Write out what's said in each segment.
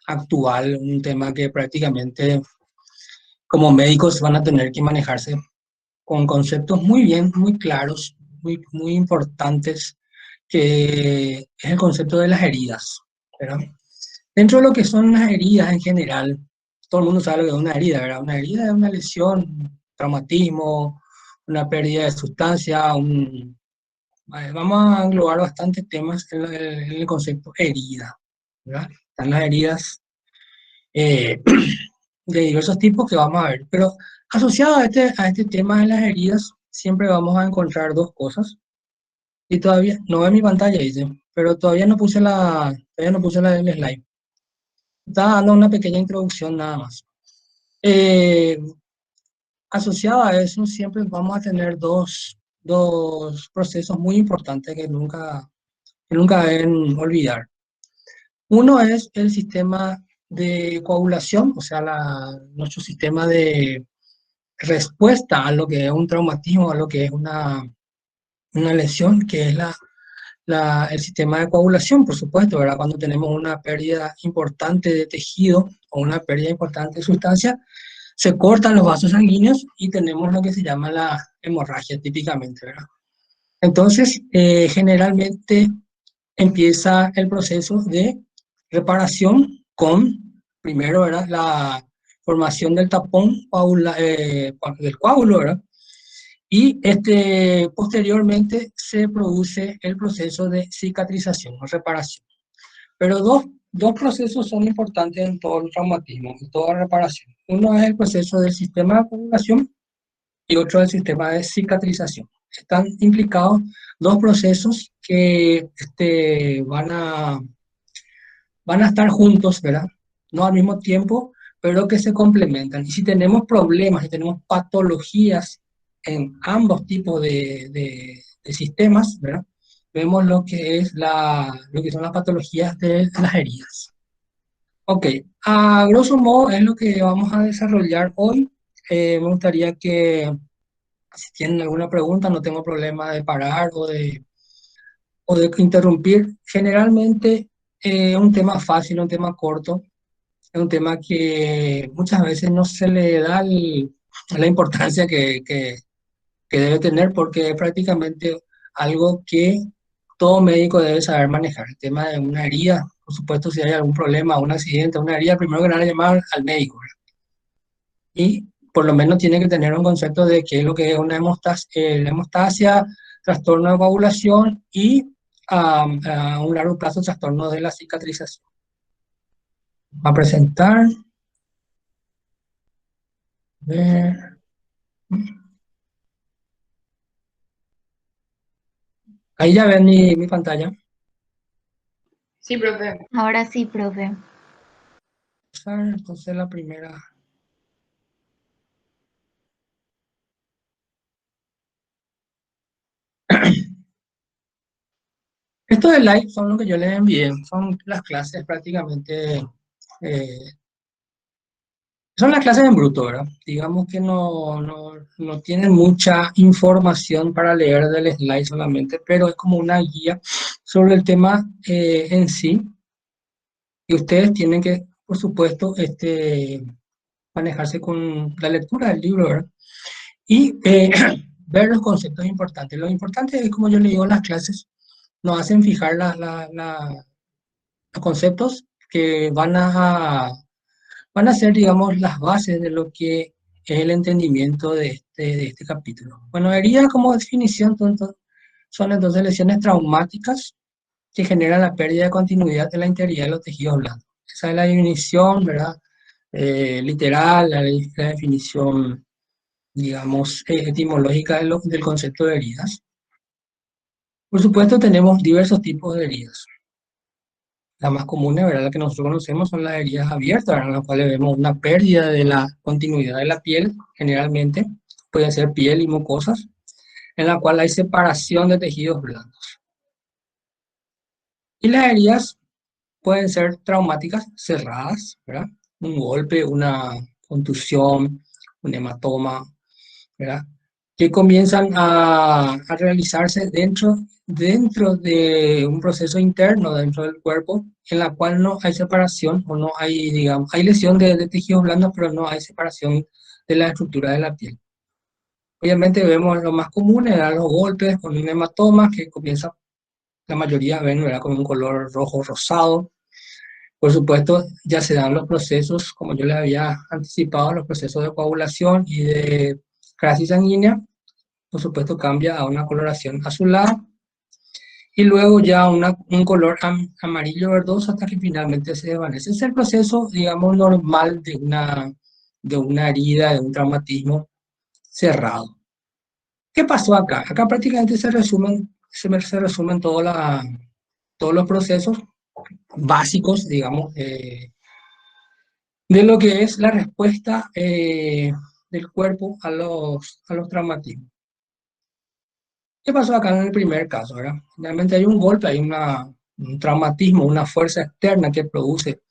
actual, un tema que prácticamente como médicos van a tener que manejarse con conceptos muy bien, muy claros, muy importantes, que es el concepto de las heridas, ¿verdad? Dentro de lo que son las heridas en general, todo el mundo sabe lo que es una herida, ¿verdad? Una herida es una lesión, un traumatismo, una pérdida de sustancia, vamos a englobar bastantes temas en el concepto herida, ¿verdad? Están las heridas eh, de diversos tipos que vamos a ver, pero asociado a este tema de las heridas, siempre vamos a encontrar dos cosas, y todavía, no ve mi pantalla, dice, pero todavía no puse la del slide. Estaba dando una pequeña introducción nada más. Eh, Asociado a eso, siempre vamos a tener dos procesos muy importantes que nunca deben olvidar. Uno es el sistema de coagulación, o sea, nuestro sistema de respuesta a lo que es un traumatismo, a lo que es una lesión, que es el sistema de coagulación, por supuesto, ¿verdad? Cuando tenemos una pérdida importante de tejido o una pérdida importante de sustancia, se cortan los vasos sanguíneos y tenemos lo que se llama la hemorragia típicamente, ¿verdad? Entonces, generalmente empieza el proceso de reparación con, primero, ¿verdad? La formación del tapón del coágulo, ¿verdad? Y posteriormente se produce el proceso de cicatrización o reparación. Pero dos procesos son importantes en todo el traumatismo, en toda reparación. Uno es el proceso del sistema de coagulación y otro el sistema de cicatrización. Están implicados dos procesos que van a estar juntos, ¿verdad? No al mismo tiempo, pero que se complementan. Y si tenemos problemas, si tenemos patologías en ambos tipos de sistemas, ¿verdad? Vemos lo que son las patologías de las heridas. Ok, a grosso modo es lo que vamos a desarrollar hoy. Me gustaría que si tienen alguna pregunta, no tengo problema de parar o de interrumpir. Generalmente es un tema fácil, un tema corto, es un tema que muchas veces no se le da la importancia que debe tener porque es prácticamente algo que todo médico debe saber manejar. El tema de una herida, por supuesto, si hay algún problema, un accidente, una herida, primero que nada llamar al médico, ¿verdad? Y por lo menos tiene que tener un concepto de qué es lo que es una hemostasia, trastorno de coagulación y a un largo plazo trastorno de la cicatrización. Va a presentar. Ver. Ahí ya ven mi pantalla. Sí, profe. Ahora sí, profe. Entonces la primera. Estos de live son lo que yo les envié, son las clases prácticamente, eh, son las clases en bruto, ¿verdad? Digamos que no tienen mucha información para leer del slide solamente, pero es como una guía sobre el tema en sí. Y ustedes tienen que, por supuesto, manejarse con la lectura del libro, ¿verdad? Y ver los conceptos importantes. Lo importante es, como yo le digo en las clases, nos hacen fijar los conceptos que van a ser, digamos, las bases de lo que es el entendimiento de este capítulo. Bueno, herida como definición son entonces lesiones traumáticas que generan la pérdida de continuidad de la integridad de los tejidos blandos. Esa es la definición, ¿verdad? Literal, la definición, digamos, etimológica del concepto de heridas. Por supuesto, tenemos diversos tipos de heridas. Las más comunes, ¿verdad? Las que nosotros conocemos son las heridas abiertas, ¿verdad? En las cuales vemos una pérdida de la continuidad de la piel, generalmente, puede ser piel y mucosas, en la cual hay separación de tejidos blandos. Y las heridas pueden ser traumáticas cerradas, ¿verdad? Un golpe, una contusión, un hematoma, ¿verdad? que comienzan a realizarse dentro de un proceso interno dentro del cuerpo, en la cual no hay separación o no hay, digamos, hay lesión de tejidos blandos, pero no hay separación de la estructura de la piel. Obviamente vemos lo más común, eran los golpes con un hematoma que comienza, la mayoría ven, ¿verdad?, con un color rojo rosado. Por supuesto, ya se dan los procesos, como yo les había anticipado, los procesos de coagulación y de crisis sanguínea. Por supuesto, cambia a una coloración azulada y luego ya un color amarillo verdoso hasta que finalmente se desvanece. Ese es el proceso, digamos, normal de una herida, de un traumatismo cerrado. ¿Qué pasó acá? Acá prácticamente se resumen todos los procesos básicos, digamos, de lo que es la respuesta del cuerpo a los traumatismos. ¿Qué pasó acá en el primer caso, verdad? Realmente hay un golpe, hay un traumatismo, una fuerza externa que produce,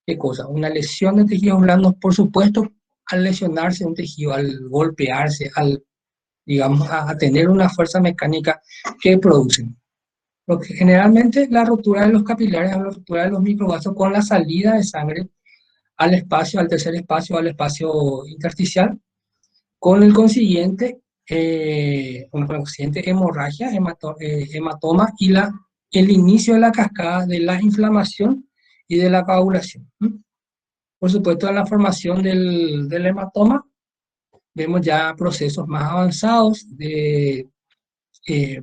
¿qué cosa? Una lesión de tejidos blandos, por supuesto, al lesionarse un tejido, al golpearse, digamos, a tener una fuerza mecánica que producen. Porque generalmente la rotura de los capilares, la rotura de los microvasos con la salida de sangre al espacio, al tercer espacio, al espacio intersticial, con el consiguiente, hemorragia, hematoma y el inicio de la cascada de la inflamación y de la coagulación. Por supuesto, en la formación del hematoma vemos ya procesos más avanzados de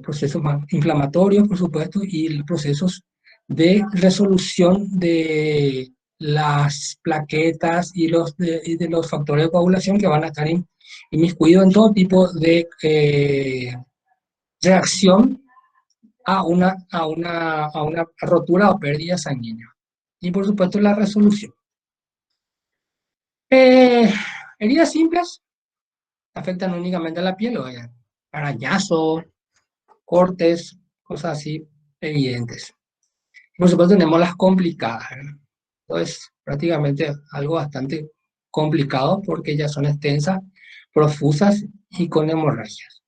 procesos más inflamatorios, por supuesto, y procesos de resolución de las plaquetas y de los factores de coagulación que van a estar inmiscuidos en todo tipo de reacción a una rotura o pérdida sanguínea. Y por supuesto la resolución. Eh, Heridas simples afectan únicamente a la piel, oigan. Arañazos, cortes, cosas así evidentes. Por supuesto tenemos las complicadas, ¿verdad? Entonces, prácticamente algo bastante complicado porque ya son extensas, profusas y con hemorragias.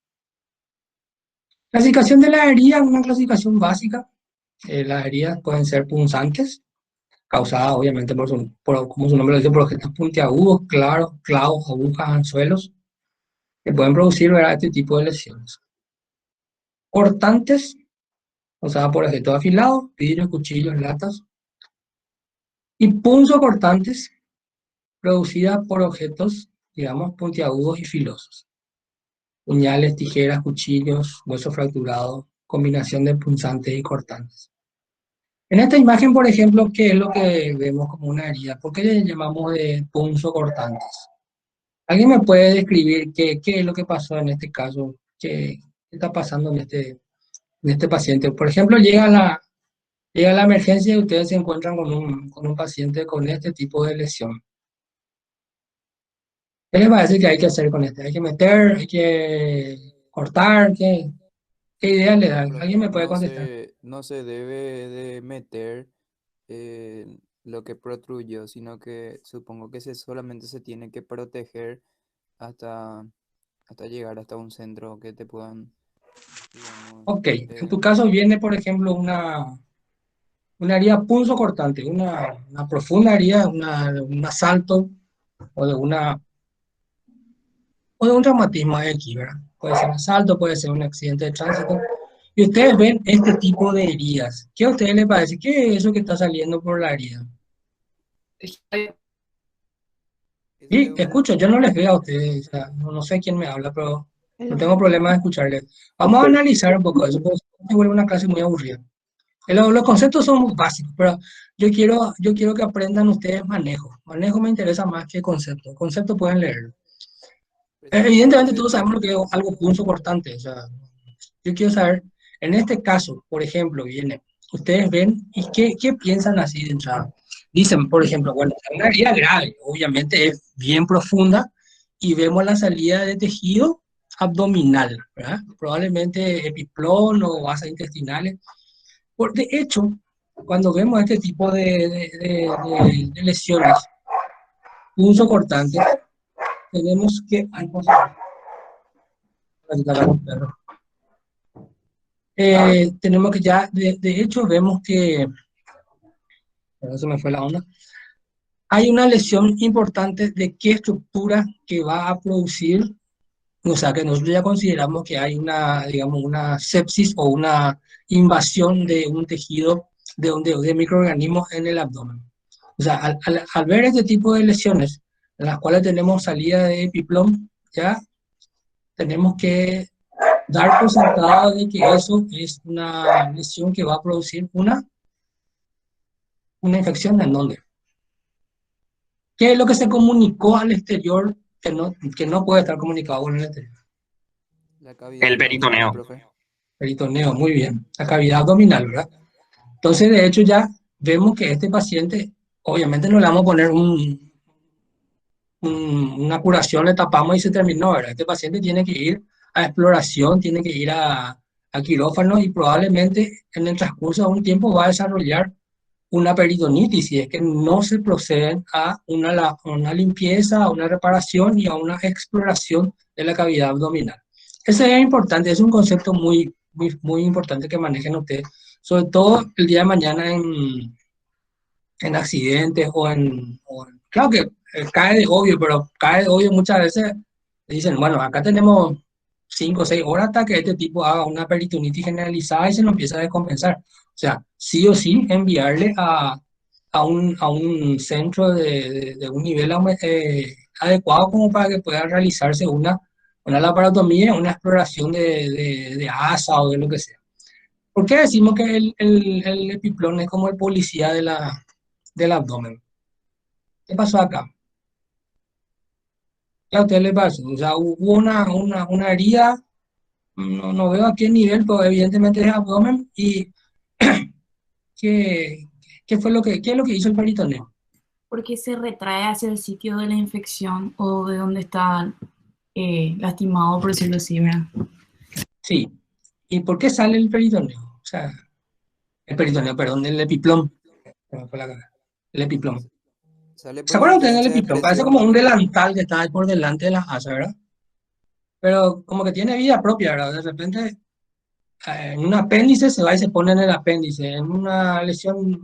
Clasificación de la herida, una clasificación básica. Las heridas pueden ser punzantes, causadas obviamente como su nombre lo dice, por objetos puntiagudos, claros, clavos, agujas, anzuelos, que pueden producir, ¿verdad?, este tipo de lesiones. Cortantes, causadas por objetos afilados, vidrios, cuchillos, latas. Y punzocortantes, producidas por objetos, digamos, puntiagudos y filosos. Puñales, tijeras, cuchillos, hueso fracturado, combinación de punzantes y cortantes. En esta imagen, por ejemplo, ¿qué es lo que vemos como una herida? ¿Por qué le llamamos de punzocortantes? ¿Alguien me puede describir qué es lo que pasó en este caso? ¿Qué está pasando en este paciente? Por ejemplo, llega la emergencia y ustedes se encuentran con un paciente con este tipo de lesión. ¿Qué les parece que hay que hacer con este? ¿Hay que meter? ¿Hay que cortar? ¿Qué idea le No, dan? ¿Alguien profe, me puede contestar? no se debe de meter lo que protruyó, sino que supongo que solamente se tiene que proteger hasta, hasta llegar hasta un centro que te puedan, digamos, Ok, en tu caso viene, por ejemplo, una herida punzocortante, una profunda herida, un asalto o o de un traumatismo X, ¿verdad? Puede ser un asalto, puede ser un accidente de tránsito. Y ustedes ven este tipo de heridas. ¿Qué a ustedes les parece? ¿Qué es eso que está saliendo por la herida? eso es Y escucho, yo un... no les veo a ustedes, o sea, no sé quién me habla, pero no Hello. tengo problema de escucharles. Vamos a analizar un poco eso, porque se vuelve una clase muy aburrida. Los conceptos son muy básicos, pero yo quiero que aprendan ustedes manejo. Manejo me interesa más que concepto. Concepto pueden leerlo. Precisamente, Evidentemente profe, todos sabemos lo que es algo punzo cortante. O sea, yo quiero saber, en este caso, por ejemplo, viene, ustedes ven y qué piensan así de entrada. Dicen, por ejemplo, bueno, una herida grave, obviamente es bien profunda y vemos la salida de tejido abdominal, ¿verdad? Probablemente epiplón o vasas intestinales. De hecho, cuando vemos este tipo de lesiones punzocortantes, tenemos que... Ay, por favor. para sacar a los perros. Tenemos que ya, de hecho, vemos que, perdón, se me fue la onda, hay una lesión importante de qué estructura que va a producir, o sea, que nosotros ya consideramos que hay una, digamos, una sepsis o una invasión de un tejido de microorganismos en el abdomen. O sea, al ver este tipo de lesiones, en las cuales tenemos salida de epiplom, ya tenemos que dar por sentado de que eso es una lesión que va a producir una infección en dónde. ¿Qué es lo que se comunicó al exterior que no puede estar comunicado con el exterior? La cavidad El abdominal, peritoneo. profe. Peritoneo, muy bien. La cavidad abdominal, ¿verdad? Entonces, de hecho, ya vemos que este paciente, obviamente no le vamos a poner una curación, le tapamos y se terminó, ¿verdad? Este paciente tiene que ir a exploración, tiene que ir a quirófano y probablemente en el transcurso de un tiempo va a desarrollar una peritonitis si es que no se procede a una limpieza, a una reparación y a una exploración de la cavidad abdominal. Ese es importante, es un concepto muy importante que manejen ustedes, sobre todo el día de mañana en accidentes claro que cae de obvio, pero cae de obvio muchas veces. Dicen, bueno, acá tenemos 5 o 6 horas hasta que este tipo haga una peritonitis generalizada y se lo empieza a descompensar. O sea, sí o sí enviarle a un centro de un nivel adecuado como para que pueda realizarse una laparotomía, una exploración de ASA o de lo que sea. ¿Por qué decimos que el epiplón es como el policía del abdomen? ¿Qué pasó acá? ¿Qué a usted le pasó? O sea, hubo una herida, no veo a qué nivel, pero evidentemente es abdomen. ¿Y qué, qué es lo que hizo el peritoneo? Porque se retrae hacia el sitio de la infección o de donde está lastimado, por decirlo así, ¿verdad? Sí. ¿Y por qué sale el peritoneo? O sea, el peritoneo, perdón, el epiplón. Se me fue la cara. El epiplón. Sale ¿Se por acuerdan ustedes del diferencia de epiplón? Parece presión, como un profe. delantal que está ahí por delante de la asa, ¿verdad? Pero como que tiene vida propia, ¿verdad? De repente en un apéndice se va y se pone en el apéndice. En una lesión,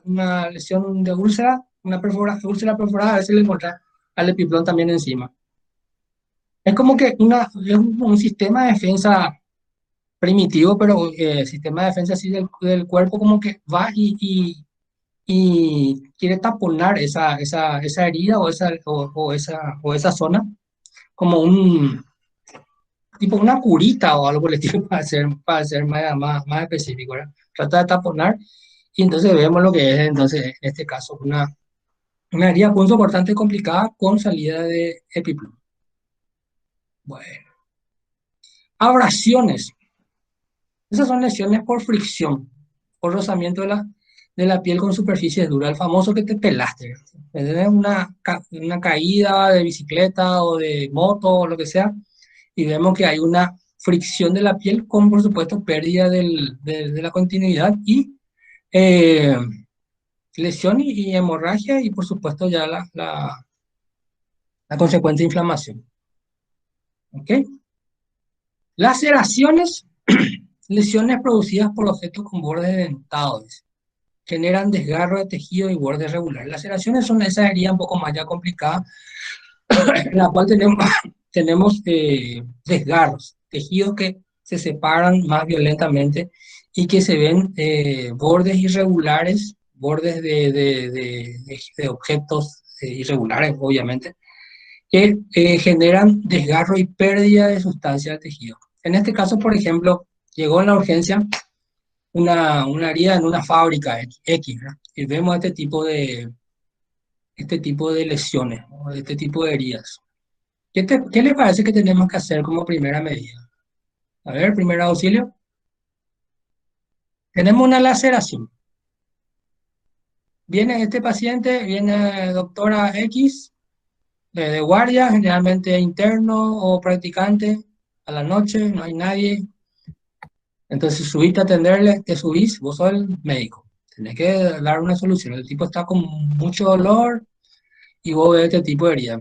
una lesión de úlcera, úlcera perforada, a veces le encuentra al epiplón también encima. Es como que es un sistema de defensa primitivo, pero sistema de defensa así del cuerpo como que va y quiere taponar esa herida o esa zona como tipo una curita o algo por el estilo para ser más específico, ¿verdad? Trata de taponar y entonces vemos lo que es entonces en este caso una herida punzocortante complicada con salida de epiplom. Bueno, abrasiones. Esas son lesiones por fricción, por rozamiento de la piel con superficie dura, el famoso que te pelaste. Tenés una caída de bicicleta o de moto o lo que sea, y vemos que hay una fricción de la piel con, por supuesto, pérdida de la continuidad y eh, lesión y hemorragia y, por supuesto, ya la consecuente inflamación. ¿Ok? Laceraciones, lesiones producidas por objetos con bordes dentados. Generan desgarro de tejido y bordes regulares. Laceraciones son esa herida un poco más ya complicada, en la cual tenemos desgarros, tejidos que se separan más violentamente y que se ven bordes irregulares, bordes de objetos irregulares, obviamente, que generan desgarro y pérdida de sustancia del tejido. En este caso, por ejemplo, llegó en la urgencia una herida en una fábrica X, ¿verdad? Y vemos este tipo de lesiones, ¿no? Este tipo de heridas. ¿Qué le parece que tenemos que hacer como primera medida? A ver, primer auxilio. Tenemos una laceración. Viene este paciente, viene doctora X, de guardia, generalmente interno o practicante, a la noche, no hay nadie. Entonces subiste a atenderle, te subís, vos sos el médico. Tenés que dar una solución. El tipo está con mucho dolor y vos ves este tipo de herida.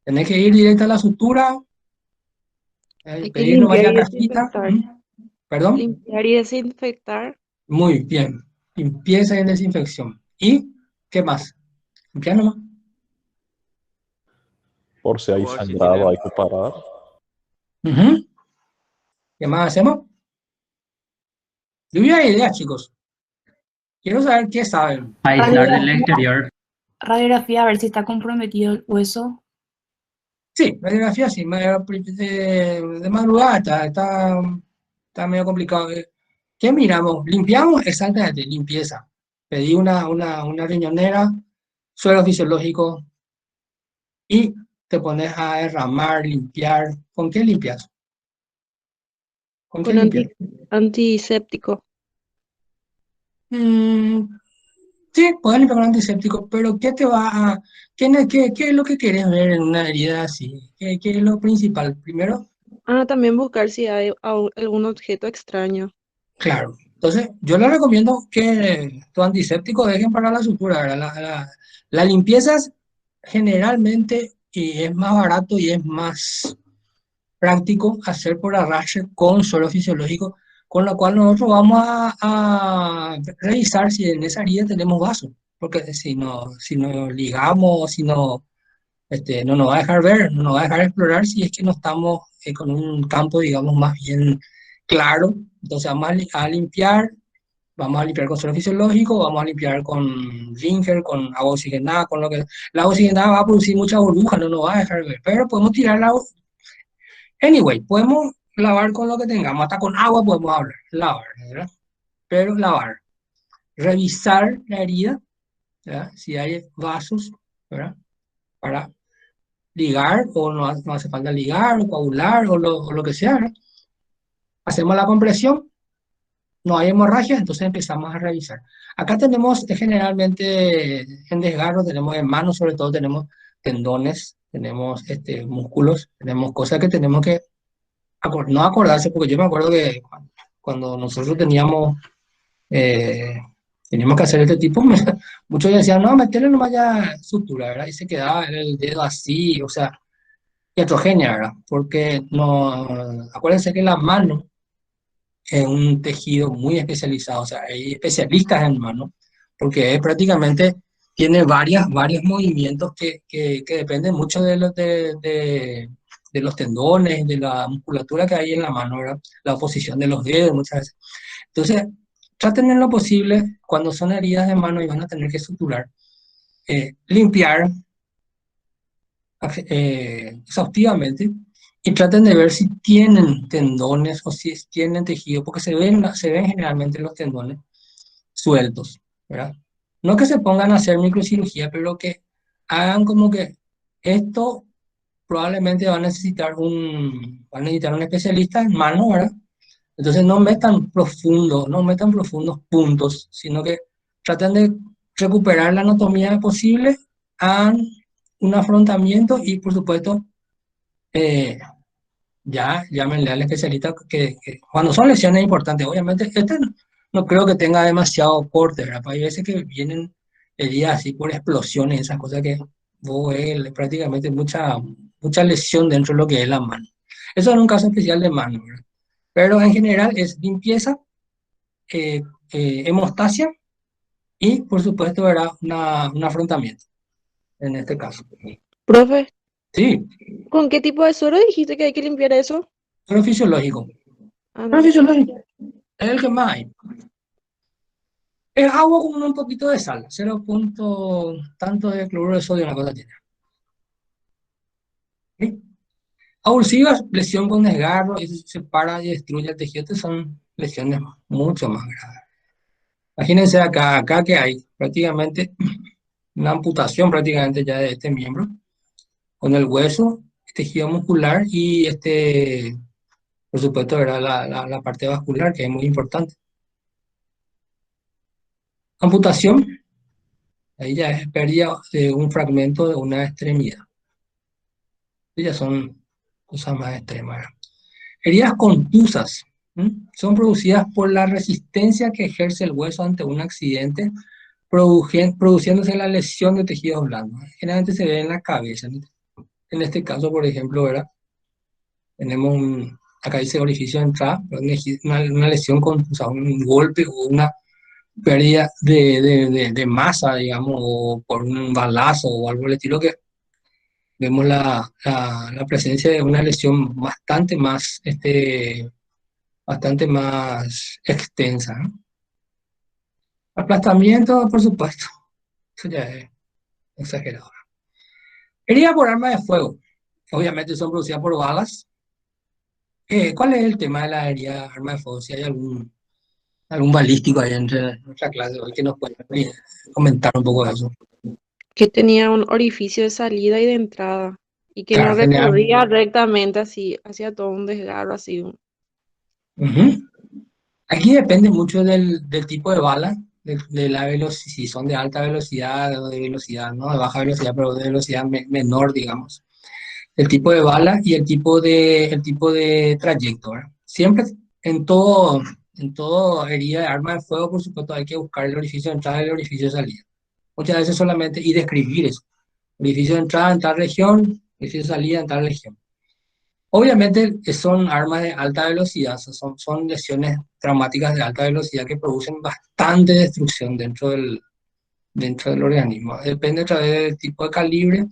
Tenés que ir directo a la sutura, Hay que Pedir no limpiar vaya y cajita. desinfectar. Perdón. Limpiar y desinfectar. Muy bien. Limpieza y desinfección. ¿Y qué más? Limpiar nomás. Por si hay O si sangrado, tiene, hay que parar. Ujú. ¿Qué más hacemos? Lluvia de ideas, chicos. Quiero saber qué saben. Aislar del Radiografía, exterior. radiografía, a ver si está comprometido el hueso. Sí, radiografía sí. De madrugada está medio complicado. ¿Qué miramos? ¿Limpiamos? Exactamente, limpieza. Pedí una riñonera, suelo fisiológico y te pones a derramar, limpiar. ¿Con qué limpias? ¿Con qué Con limpias? antiséptico. Mm, sí, puedes limpiar con antiséptico, pero ¿qué te va a... qué es lo que quieres ver en una herida así? ¿Qué es lo principal? Primero, También buscar si hay algún objeto extraño. claro. Entonces, yo le recomiendo que tu antiséptico dejen para la sutura, ¿verdad? La limpieza es generalmente y es más barato y es más práctico hacer por arrastre con suelo fisiológico, con lo cual nosotros vamos a revisar si en esa herida tenemos vaso, porque si no ligamos, si no, no nos va a dejar ver, no nos va a dejar explorar si es que no estamos con un campo, digamos, más bien claro. Entonces vamos a limpiar. Vamos a limpiar con suelo fisiológico, vamos a limpiar con Ringer, con agua oxigenada, con lo que... La agua oxigenada va a producir mucha burbuja, no nos va a dejar ver, pero podemos tirar la... Anyway, podemos lavar con lo que tengamos, hasta con agua podemos hablar, lavar, ¿verdad? Pero lavar, revisar la herida, ¿verdad? Si hay vasos, ¿verdad? Para ligar, o no hace falta ligar, o coagular, o lo que sea, ¿verdad? Hacemos la compresión, no hay hemorragia, entonces empezamos a revisar. Acá tenemos generalmente en desgarro, tenemos en manos sobre todo, tenemos tendones, tenemos músculos, tenemos cosas que tenemos que no acordarse, porque yo me acuerdo que cuando nosotros eh, teníamos que hacer este tipo, muchos decían, no, meterle nomás ya sutura, ¿verdad? Y se quedaba el dedo así, o sea, heterogénea, ¿verdad? Porque no, acuérdense que la mano es un tejido muy especializado, o sea, hay especialistas en mano, porque prácticamente tiene varios movimientos que dependen mucho de los tendones, de la musculatura que hay en la mano, ¿verdad? La posición de los dedos muchas veces. Entonces, traten en lo posible, cuando son heridas de mano y van a tener que suturar, limpiar exhaustivamente y traten de ver si tienen tendones o si tienen tejido, porque se ven generalmente los tendones sueltos, ¿verdad? No que se pongan a hacer microcirugía, pero que hagan como que esto probablemente va a necesitar un especialista en mano, ¿verdad? Entonces no metan profundos puntos, sino que traten de recuperar la anatomía posible, hagan un afrontamiento y por supuesto eh, ya llámenle al especialista que cuando son lesiones importantes, obviamente no creo que tenga demasiado corte, ¿verdad? Hay veces que vienen heridas así por explosiones, esas cosas que vos ves prácticamente mucha lesión dentro de lo que es la mano. Eso es un caso especial de mano, ¿verdad? Pero en general es limpieza, eh, hemostasia y por supuesto era un afrontamiento en este caso. Profe, Sí, ¿con qué tipo de suero dijiste que hay que limpiar eso? pero fisiológico. Pero No. fisiológico es el que más hay. Es agua con un poquito de sal, 0 punto tanto de cloruro de sodio, una cosa tiene. ¿Sí? Abursivas, lesión con desgarro, eso se separa y destruye el tejido, estas son lesiones mucho más graves. Imagínense acá que hay prácticamente una amputación prácticamente ya de este miembro, con el hueso, tejido muscular y por supuesto, ¿verdad? La parte vascular, que es muy importante. Amputación, ahí ya es pérdida de un fragmento de una extremidad. Ellas son cosas más extremas. Heridas contusas, ¿m? Son producidas por la resistencia que ejerce el hueso ante un accidente, produciéndose la lesión de tejidos blandos. Generalmente se ve en la cabeza. En este caso, por ejemplo, ¿verdad? Tenemos acá dice orificio de entrada, pero una lesión con, o sea, un golpe o una pérdida de masa, digamos, o por un balazo o algo del estilo, que vemos la presencia de una lesión bastante más extensa, ¿no? Aplastamiento, por supuesto, eso ya es exagerado. Herida por arma de fuego, obviamente son producidas por balas. ¿Cuál es el tema de la herida de arma de fuego? Si hay algún balístico ahí entre nuestra clase hoy que nos pueda comentar un poco de eso. Que tenía un orificio de salida y de entrada y que no Claro, recorría rectamente así, hacia todo un desgarro así. Ujú. Aquí depende mucho del tipo de bala, de la velocidad, si son de alta velocidad o de velocidad, no de baja velocidad, pero de velocidad menor, digamos. El tipo de bala y el tipo de trayecto, ¿verdad? Siempre en todo herida de arma de fuego, por supuesto, hay que buscar el orificio de entrada y el orificio de salida. Muchas veces solamente y describir eso. Orificio de entrada en tal región, orificio de salida en tal región. Obviamente son armas de alta velocidad, o sea, son lesiones traumáticas de alta velocidad que producen bastante destrucción dentro del organismo. Depende otra vez del tipo de calibre.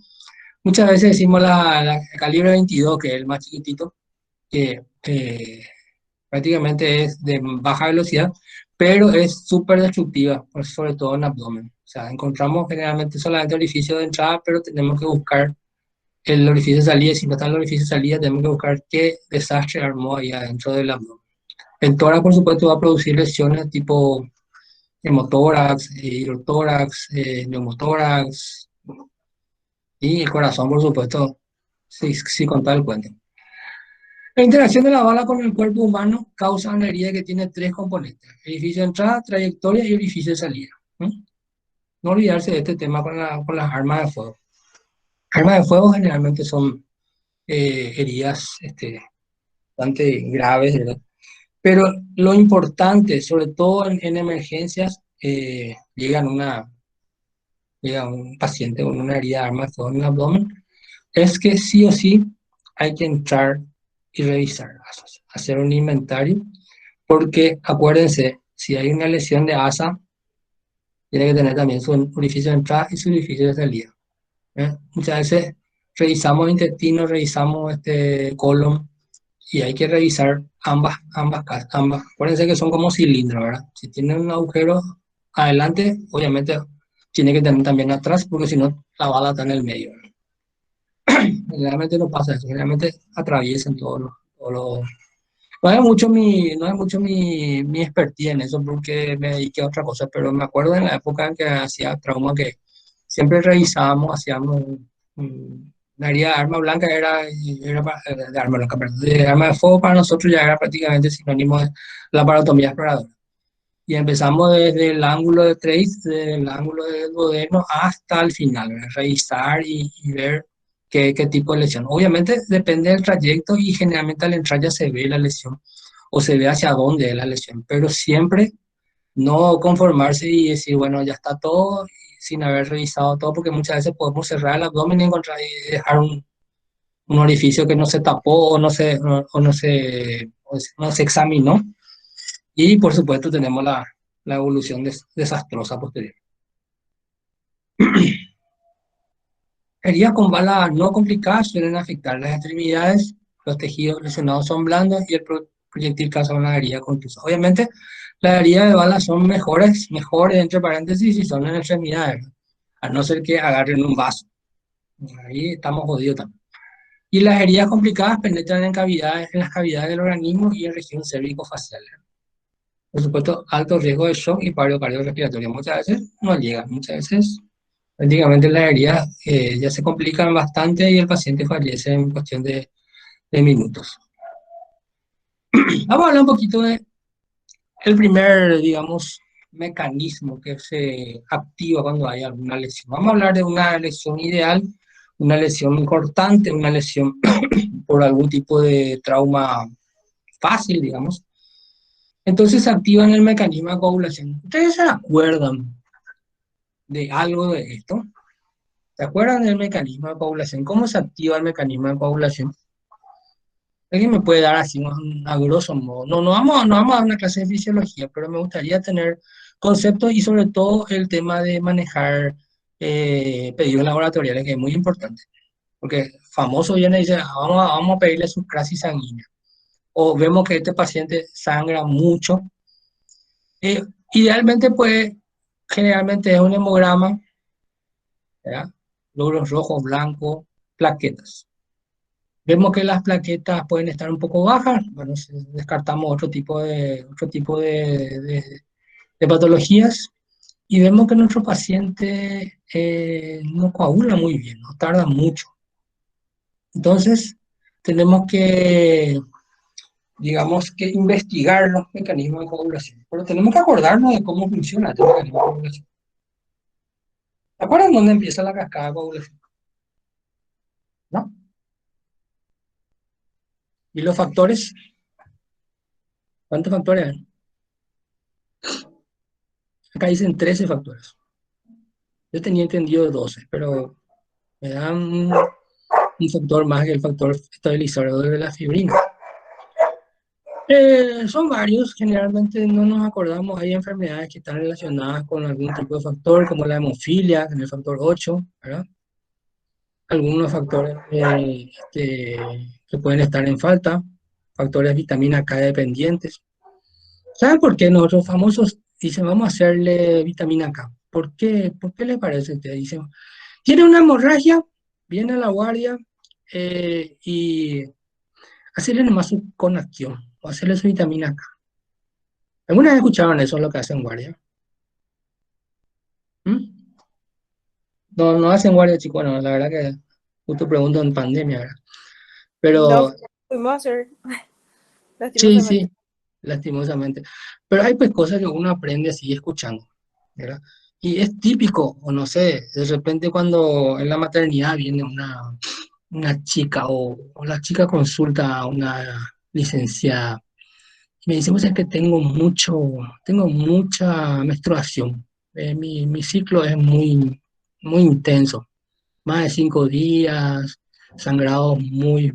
Muchas veces decimos la calibre 22, que es el más chiquitito, que prácticamente es de baja velocidad, pero es súper destructiva, pues, sobre todo en abdomen. O sea, encontramos generalmente solamente orificio de entrada, pero tenemos que buscar el orificio de salida, y si no está el orificio de salida, tenemos que buscar qué desastre armó ahí adentro del abdomen. El tórax, por supuesto, va a producir lesiones tipo hemotórax, hidrotórax, neumotórax, y el corazón, por supuesto, si contar el cuento. La interacción de la bala con el cuerpo humano causa una herida que tiene tres componentes: orificio de entrada, trayectoria y orificio de salida. No olvidarse de este tema con las armas de fuego. Armas de fuego generalmente son heridas bastante graves, ¿verdad? Pero lo importante, sobre todo en emergencias, llega un paciente con una herida de arma de fuego en el abdomen, es que sí o sí hay que entrar y revisar, hacer un inventario, porque acuérdense, si hay una lesión de asa, tiene que tener también su orificio de entrada y su orificio de salida. Muchas veces revisamos intestino, revisamos colon, y hay que revisar ambas. Acuérdense que son como cilindros, ¿verdad? Si tienen un agujero adelante, obviamente tiene que tener también atrás, porque si no, la bala está en el medio, ¿verdad? Generalmente no pasa eso, generalmente atraviesan todos los. No es mucho mi expertise en eso porque me dediqué a otra cosa, pero me acuerdo en la época en que hacía trauma que siempre revisábamos, hacíamos una herida de arma blanca, de arma blanca, perdón, de arma de fuego para nosotros ya era prácticamente sinónimo de la parotomía exploradora. Y empezamos desde el ángulo de trace, desde el ángulo del duodeno hasta el final, ¿verdad? Revisar y ver qué tipo de lesión. Obviamente depende del trayecto y generalmente al entrar ya se ve la lesión o se ve hacia dónde es la lesión, pero siempre no conformarse y decir, bueno, ya está todo sin haber revisado todo, porque muchas veces podemos cerrar el abdomen y encontrar y dejar un orificio que no se tapó o no se examinó. Y por supuesto tenemos la evolución desastrosa posterior. Heridas con bala no complicadas suelen afectar las extremidades, los tejidos lesionados son blandos y el proyectil causa una herida contusa. Obviamente, las heridas de bala son mejores, entre paréntesis, si son en extremidades, ¿verdad? A no ser que agarren un vaso. Ahí estamos jodidos también. Y las heridas complicadas penetran en las cavidades del organismo y en región cérvico-facial. Por supuesto, alto riesgo de shock y paro cardiorrespiratorio. Muchas veces no llegan, muchas veces prácticamente las heridas ya se complican bastante y el paciente fallece en cuestión de minutos. Vamos a hablar un poquito de el primer, digamos, mecanismo que se activa cuando hay alguna lesión. Vamos a hablar de una lesión ideal, una lesión cortante, una lesión por algún tipo de trauma fácil, digamos. Entonces se activa en el mecanismo de coagulación. ¿Ustedes se acuerdan de algo de esto? ¿Se acuerdan del mecanismo de coagulación? ¿Cómo se activa el mecanismo de coagulación? ¿Alguien me puede dar así a grosso modo? No vamos a dar una clase de fisiología, pero me gustaría tener conceptos y sobre todo el tema de manejar pedidos laboratoriales, que es muy importante. Porque famoso viene y dice, "Ah, vamos a pedirle su crisis sanguínea. O vemos que este paciente sangra mucho. Eh, Idealmente, pues, generalmente es un hemograma, ¿verdad? Glóbulos rojos, blancos, plaquetas. Vemos que las plaquetas pueden estar un poco bajas, bueno, descartamos otro tipo de patologías y vemos que nuestro paciente no coagula muy bien, no tarda mucho. Entonces, tenemos que, digamos, que investigar los mecanismos de coagulación, pero tenemos que acordarnos de cómo funciona este mecanismo de coagulación. ¿Se acuerdan dónde empieza la cascada de coagulación? ¿No? ¿Y los factores? ¿Cuántos factores hay? Acá dicen 13 factores. Yo tenía entendido 12, pero me dan un factor más que el factor estabilizador de la fibrina. Son varios, generalmente no nos acordamos, hay enfermedades que están relacionadas con algún tipo de factor, como la hemofilia, en el factor 8, ¿verdad? Algunos factores que pueden estar en falta, factores vitamina K dependientes. ¿Saben por qué nosotros famosos dicen vamos a hacerle vitamina K? ¿Por qué le parece a usted? Dicen, tiene una hemorragia, viene a la guardia y hacerle nomás su conación o hacerle su vitamina K. ¿Alguna vez escucharon eso, lo que hacen guardia? ¿Mm? No, no hacen guardia, chicos, bueno, la verdad que justo pregunto en pandemia, ¿verdad? No Pero fuimos a hacer, sí, lastimosamente. sí, lastimosamente. Pero hay pues cosas que uno aprende así escuchando, ¿verdad? Y es típico, o no sé, de repente cuando en la maternidad viene una chica o la chica consulta a una licenciada y me dice, pues es que tengo mucha menstruación. Mi ciclo es muy intenso, más de 5 días, sangrados muy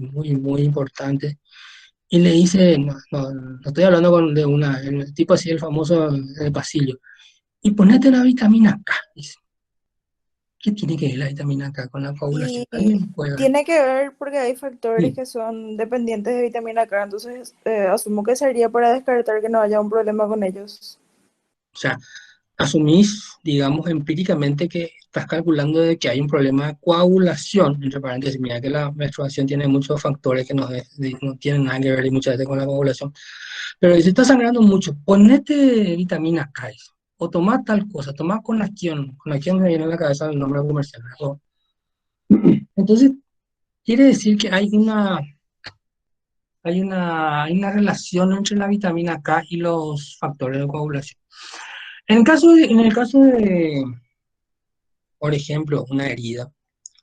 importantes. Y le dice, no estoy hablando de el tipo así, el famoso del pasillo, y ponete la vitamina K. Dice, ¿qué tiene que ver la vitamina K con la coagulación? Y ¿Alguien puede ver? tiene que ver porque hay factores Sí. que son dependientes de vitamina K, entonces asumo que sería para descartar que no haya un problema con ellos. O sea, asumís, digamos, empíricamente que estás calculando de que hay un problema de coagulación, entre paréntesis, mira que la menstruación tiene muchos factores que no tienen nada que ver y muchas veces con la coagulación, pero si estás sangrando mucho, ponete vitamina K, o toma tal cosa, toma con acción me viene a la cabeza el nombre comercial, ¿no? Entonces, quiere decir que hay una relación entre la vitamina K y los factores de coagulación. En el caso de, por ejemplo, una herida,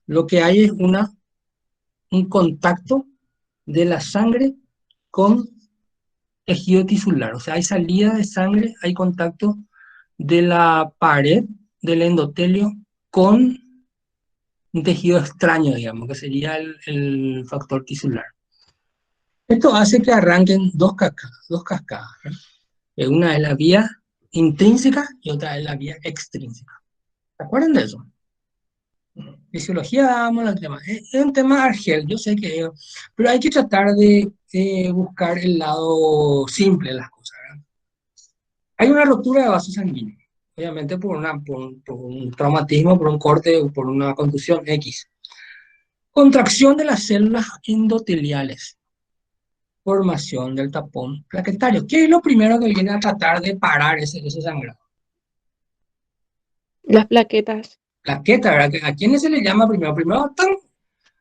lo que hay es un contacto de la sangre con tejido tisular, o sea, hay salida de sangre, hay contacto de la pared del endotelio con un tejido extraño, digamos, que sería el factor tisular. Esto hace que arranquen dos cascadas, ¿verdad? Una es la vía intrínseca y otra es la vía extrínseca. ¿Se acuerdan de eso? Fisiología, vamos al tema. Es un tema argel, yo sé que, pero hay que tratar de buscar el lado simple de las cosas, ¿verdad? Hay una rotura de vaso sanguíneo, obviamente por un traumatismo, por un corte o por una contusión X. Contracción de las células endoteliales, formación del tapón plaquetario. ¿Qué es lo primero que viene a tratar de parar ese sangrado? Las plaquetas. Plaqueta, ¿verdad? ¿A quiénes se le llama primero? Primero, ¡tan!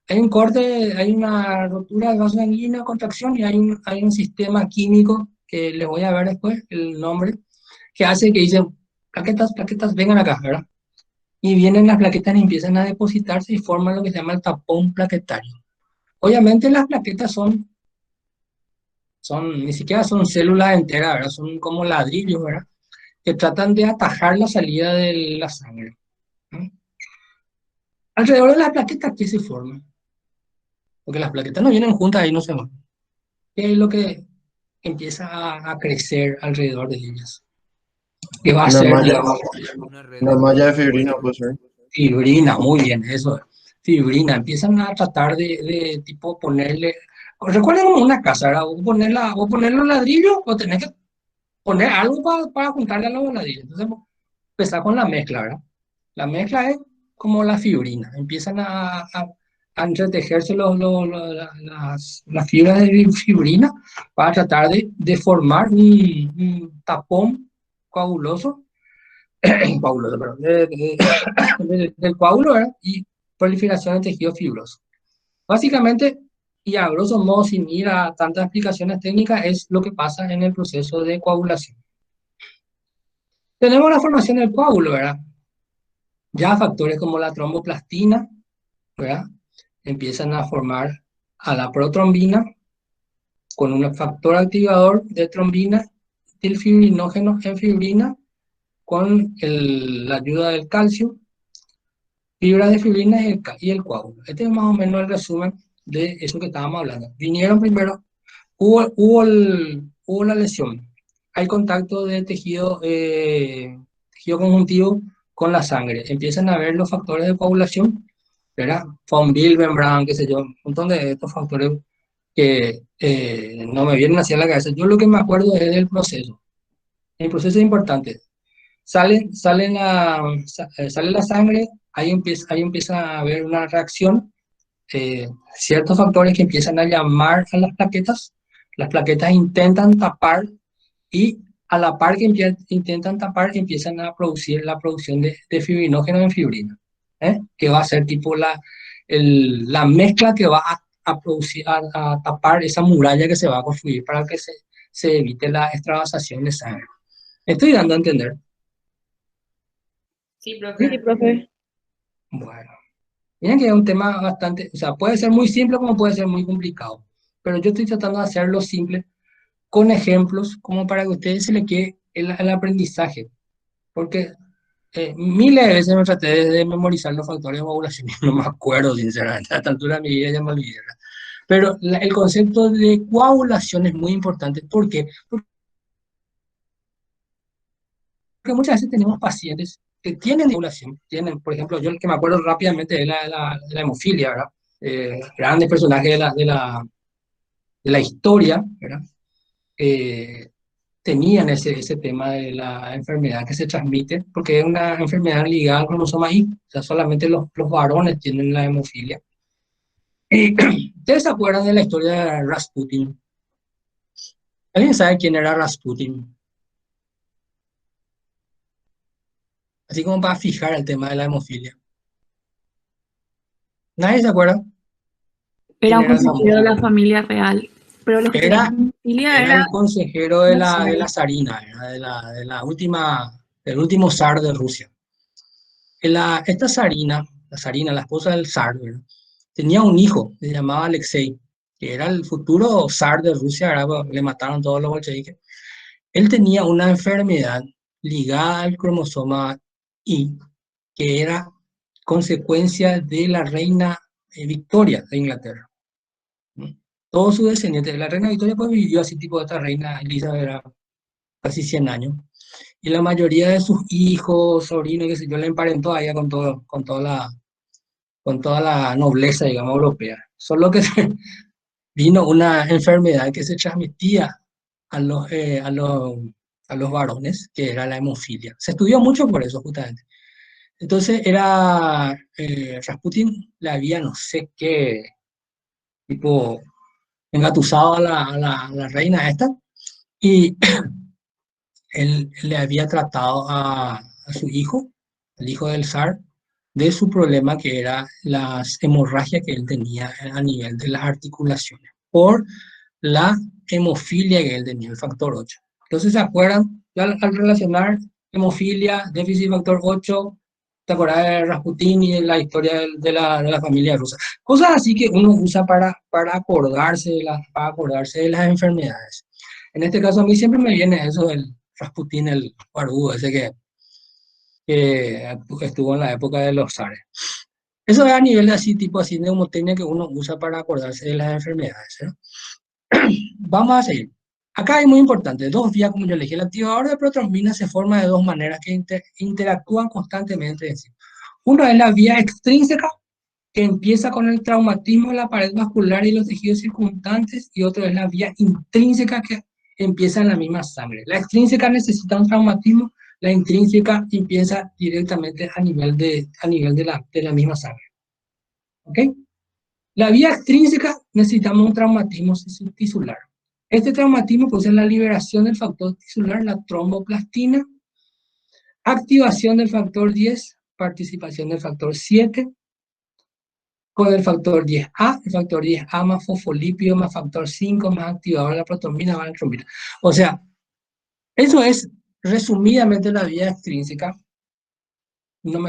Hay un corte, hay una rotura del vaso sanguíneo, contracción, y hay un sistema químico que les voy a ver después el nombre, que hace que dicen, plaquetas, vengan acá, ¿verdad? Y vienen las plaquetas y empiezan a depositarse y forman lo que se llama el tapón plaquetario. Obviamente las plaquetas ni siquiera son células enteras, ¿verdad? Son como ladrillos, ¿verdad? Que tratan de atajar la salida de la sangre, ¿no? Alrededor de las plaquetas, ¿qué se forma? Porque las plaquetas no vienen juntas ahí, no se van. ¿qué es lo que empieza a crecer alrededor de ellas? Que va a Una ser, malla, digamos, Una red una de malla de comunicación. fibrina puede ser. fibrina, muy bien, eso, fibrina. Empiezan a tratar de tipo ponerle, recuerden como una casa, ¿verdad? O ponerle los ladrillos o tenés que poner algo para juntarle a los ladrillos. Entonces, empezar con la mezcla, ¿verdad? La mezcla es como la fibrina. Empiezan a entretejerse las fibras de fibrina para tratar de formar un tapón coaguloso, coaguloso, perdón, del coágulo, ¿verdad? Y proliferación de tejido fibroso. Básicamente, y a grosso modo, sin ir a tantas explicaciones técnicas, es lo que pasa en el proceso de coagulación. Tenemos la formación del coágulo, ¿verdad? Ya factores como la tromboplastina, ¿verdad? Empiezan a formar a la protrombina con un factor activador de trombina, el fibrinógeno en fibrina con la ayuda del calcio, fibra de fibrina y el coágulo. Este es más o menos el resumen de eso que estábamos hablando. Vinieron primero, hubo la lesión, hay contacto de tejido conjuntivo con la sangre, empiezan a ver los factores de coagulación, ¿verdad? Von Willebrand, qué sé yo, un montón de estos factores que no me vienen hacia la cabeza. Yo lo que me acuerdo es del proceso. El proceso es importante. Sale la sangre, ahí empieza a haber una reacción, ciertos factores que empiezan a llamar a las plaquetas intentan tapar y a la par que intentan tapar empiezan a producir la producción de fibrinógeno en fibrina, que va a ser tipo la mezcla que va a producir, a tapar esa muralla que se va a construir para que se evite la extravasación de sangre. Estoy dando a entender. Sí, Sí, profe. profe. Bueno, miren que es un tema bastante, o sea, puede ser muy simple como puede ser muy complicado, pero yo estoy tratando de hacerlo simple con ejemplos como para que a ustedes se les quede el aprendizaje, porque miles de veces me traté de memorizar los factores de coagulación y no me acuerdo, sinceramente, a esta altura de mi vida ya me olvidé, ¿verdad? Pero el concepto de coagulación es muy importante. ¿Por qué? Porque muchas veces tenemos pacientes que tienen coagulación, tienen, por ejemplo, yo el que me acuerdo rápidamente de la hemofilia, ¿verdad? Grandes personajes de la historia, ¿verdad? Eh, tenían ese tema de la enfermedad que se transmite, porque es una enfermedad ligada al cromosoma Y, o sea, solamente los varones tienen la hemofilia. Y, ¿ustedes se acuerdan de la historia de Rasputin? ¿Alguien sabe quién era Rasputin? Así como para fijar el tema de la hemofilia. ¿Nadie se acuerda? Era ¿Quién un era el consejero de famoso? la familia real, pero los que tenían Era, hemofilia era era el consejero de la de zar. la zarina, era de la última, del último zar de Rusia. Esta zarina, la esposa del zar, ¿verdad? Tenía un hijo, se llamaba Alexei, que era el futuro zar de Rusia, ¿verdad? Le mataron todos los bolcheviques. Él tenía una enfermedad ligada al cromosoma Y, que era consecuencia de la reina Victoria de Inglaterra. ¿No? Todos sus descendientes, la reina Victoria pues vivió así tipo de esta reina Elizabeth, era casi 100 años. Y la mayoría de sus hijos, sobrinos, qué sé yo, le emparentó a ella con toda la nobleza, digamos, europea. Solo que vino una enfermedad que se transmitía a a los varones, que era la hemofilia. Se estudió mucho por eso, justamente. Entonces Rasputin le había no sé qué, tipo, engatusado a la reina esta, y él le había tratado a su hijo, el hijo del zar, de su problema que era las hemorragias que él tenía a nivel de las articulaciones, por la hemofilia que él tenía, el factor 8. Entonces, ¿se acuerdan? Al relacionar hemofilia, déficit factor 8, ¿te acuerdas de Rasputin y de la historia de la familia rusa? Cosas así que uno usa para acordarse para acordarse de las enfermedades. En este caso, a mí siempre me viene eso del Rasputin, el barbudo, ese que estuvo en la época de los zares. Eso es a nivel de así, tipo así, neumotecnia que uno usa para acordarse de las enfermedades, ¿eh? vamos a seguir. Acá es muy importante, dos vías, como yo le dije, el activador de protrombina se forma de dos maneras que interactúan constantemente. Una es la vía extrínseca, que empieza con el traumatismo de la pared vascular y los tejidos circundantes, y otra es la vía intrínseca, que empieza en la misma sangre. La extrínseca necesita un traumatismo, la intrínseca empieza directamente a nivel de la misma sangre. ¿Ok? La vía extrínseca necesitamos un traumatismo tisular. Este traumatismo produce la liberación del factor tisular, la tromboplastina, activación del factor 10, participación del factor 7, con el factor 10A, el factor 10A más fosfolípido más factor 5 más activador de la protrombina más la trombina. O sea, eso es resumidamente la vía extrínseca. No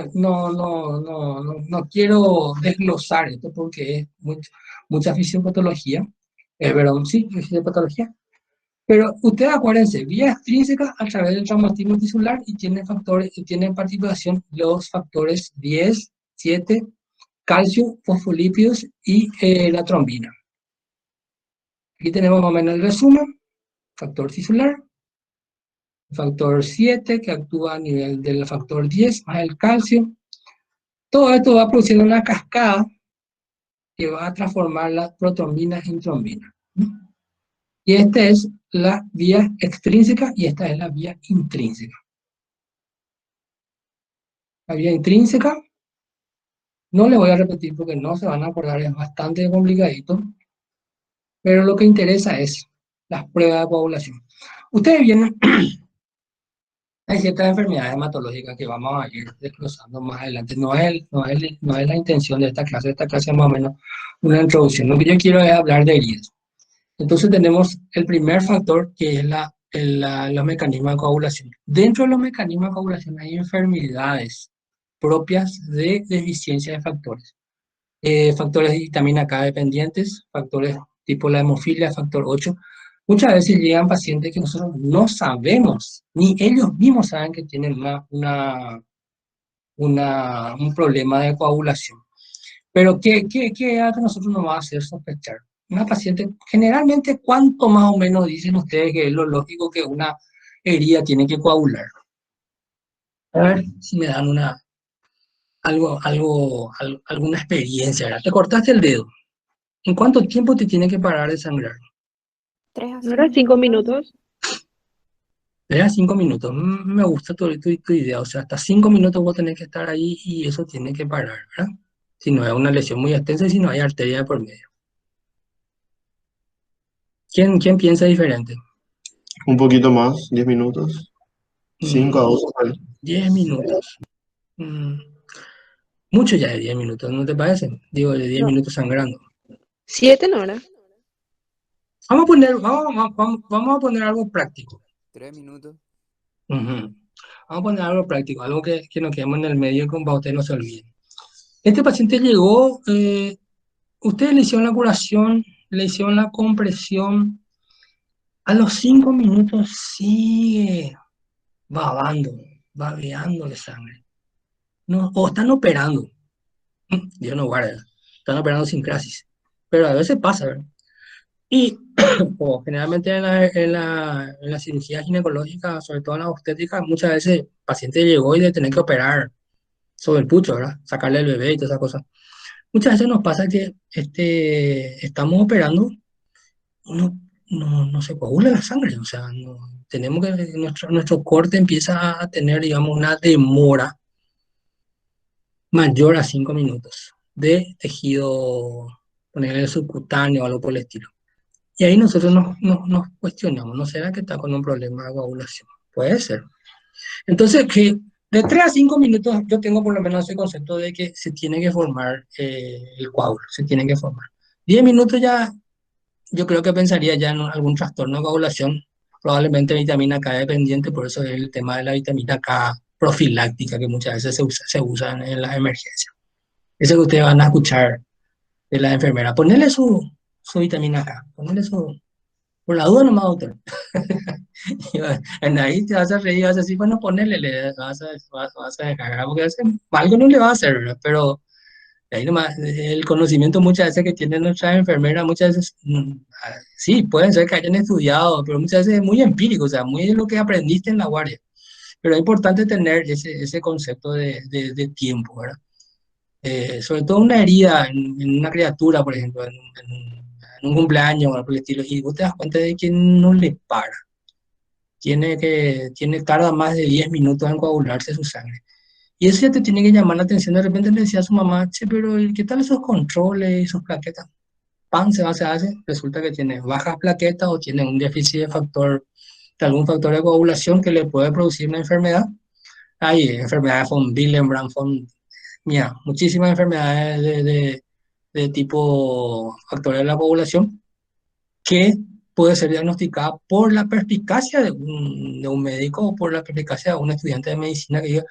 quiero desglosar esto porque es mucha fisiopatología, pero sí, fisiopatología. Pero ustedes acuérdense, vía extrínseca a través del traumatismo tisular y tiene participación los factores 10, 7, calcio, fosfolípidos y la trombina. Aquí tenemos más o menos el resumen, factor tisular, factor 7 que actúa a nivel del factor 10 más el calcio. Todo esto va produciendo una cascada que va a transformar la protrombina en trombina. Y esta es la vía extrínseca y esta es la vía intrínseca. La vía intrínseca, no le voy a repetir porque no se van a acordar, es bastante complicadito, pero lo que interesa es las pruebas de coagulación. Ustedes vienen, hay ciertas enfermedades hematológicas que vamos a ir desglosando más adelante. No es la intención de esta clase es más o menos una introducción. Lo que yo quiero es hablar de heridas. Entonces tenemos el primer factor que es los mecanismos de coagulación. Dentro de los mecanismos de coagulación hay enfermedades propias de deficiencia de factores. Factores de vitamina K dependientes, factores tipo la hemofilia, factor 8. Muchas veces llegan pacientes que nosotros no sabemos, ni ellos mismos saben que tienen un problema de coagulación. Pero ¿qué es que nosotros nos va a hacer sospechar? Una paciente, generalmente, ¿cuánto más o menos dicen ustedes que es lo lógico que una herida tiene que coagular? A ver si me dan alguna experiencia, ¿verdad? Te cortaste el dedo. ¿En cuánto tiempo te tiene que parar de sangrar? 3 a ¿No era 5 minutos? 3 a 5 minutos. Me gusta tu idea. O sea, hasta 5 minutos vos tenés que estar ahí y eso tiene que parar, ¿verdad? Si no es una lesión muy extensa y si no hay arteria de por medio. ¿Quién piensa diferente? Un poquito más, 10 minutos. 5 a 12 por ahí. 10 minutos. Mucho ya de 10 minutos, ¿no te parece? Digo, de 10 No. minutos sangrando. 7 no era. Vamos a poner algo práctico. 3 minutos. Ujú. Vamos a poner algo práctico, algo que nos quedemos en el medio y con para ustedes no se olviden. Este paciente llegó, ustedes le hicieron la curación, le hicieron la compresión. A los 5 minutos sigue babando, babeándole sangre. No, o están operando. Dios no guarda. Están operando sin crisis. Pero a veces pasa, ¿verdad? Y generalmente en la cirugía ginecológica, sobre todo en la obstétrica, muchas veces el paciente llegó y le tienen que operar sobre el pucho, ¿verdad? Sacarle el bebé y todas esas cosas. Muchas veces nos pasa que estamos operando, no se coagula la sangre, o sea, tenemos que, nuestro corte empieza a tener, digamos, una demora mayor a 5 minutos de tejido, ponerle subcutáneo o algo por el estilo. Y ahí nosotros nos cuestionamos, ¿no será que está con un problema de coagulación? Puede ser. Entonces, que de 3 a 5 minutos yo tengo por lo menos ese concepto de que se tiene que formar el coágulo, se tiene que formar. 10 minutos ya, yo creo que pensaría ya en algún trastorno de coagulación, probablemente vitamina K dependiente, por eso es el tema de la vitamina K profiláctica que muchas veces se usa en las emergencias. Eso que ustedes van a escuchar de la enfermera. Ponerle su vitamina K, ponerle por la duda nomás, doctor. Ahí te vas a reír, vas a decir, bueno, ponerle, vas a dejar, porque algo no le va a hacer, ¿verdad? Pero Ahí nomás, el conocimiento muchas veces que tienen nuestras enfermeras, muchas veces, sí, pueden ser que hayan estudiado, pero muchas veces es muy empírico, o sea, muy de lo que aprendiste en la guardia. Pero es importante tener ese concepto de tiempo, ¿verdad? Sobre todo una herida en una criatura, por ejemplo, en un cumpleaños o algo por el estilo, y vos te das cuenta de que no le para. Tarda más de 10 minutos en coagularse su sangre. Y eso ya te tiene que llamar la atención. De repente le decía a su mamá, che, pero ¿qué tal esos controles y sus plaquetas? Pan se hace, resulta que tiene bajas plaquetas o tiene un déficit de algún factor de coagulación que le puede producir una enfermedad. Hay enfermedades von Willebrand, mira, muchísimas enfermedades de tipo factores de la coagulación que puede ser diagnosticada por la perspicacia de un médico o por la perspicacia de un estudiante de medicina que diga,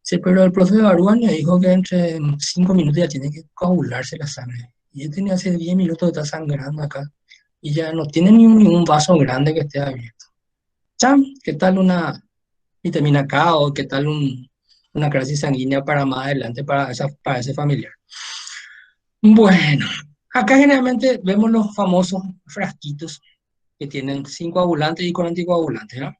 sí, pero el profe Barúa me dijo que entre 5 minutos ya tiene que coagularse la sangre. Y yo tenía hace 10 minutos que está sangrando acá y ya no tiene ni un vaso grande que esté abierto. Cham, ¿qué tal una vitamina K o qué tal una crisis sanguínea para más adelante para ese familiar? Bueno, acá generalmente vemos los famosos frasquitos que tienen sin coagulantes y con anticoagulantes, ¿no?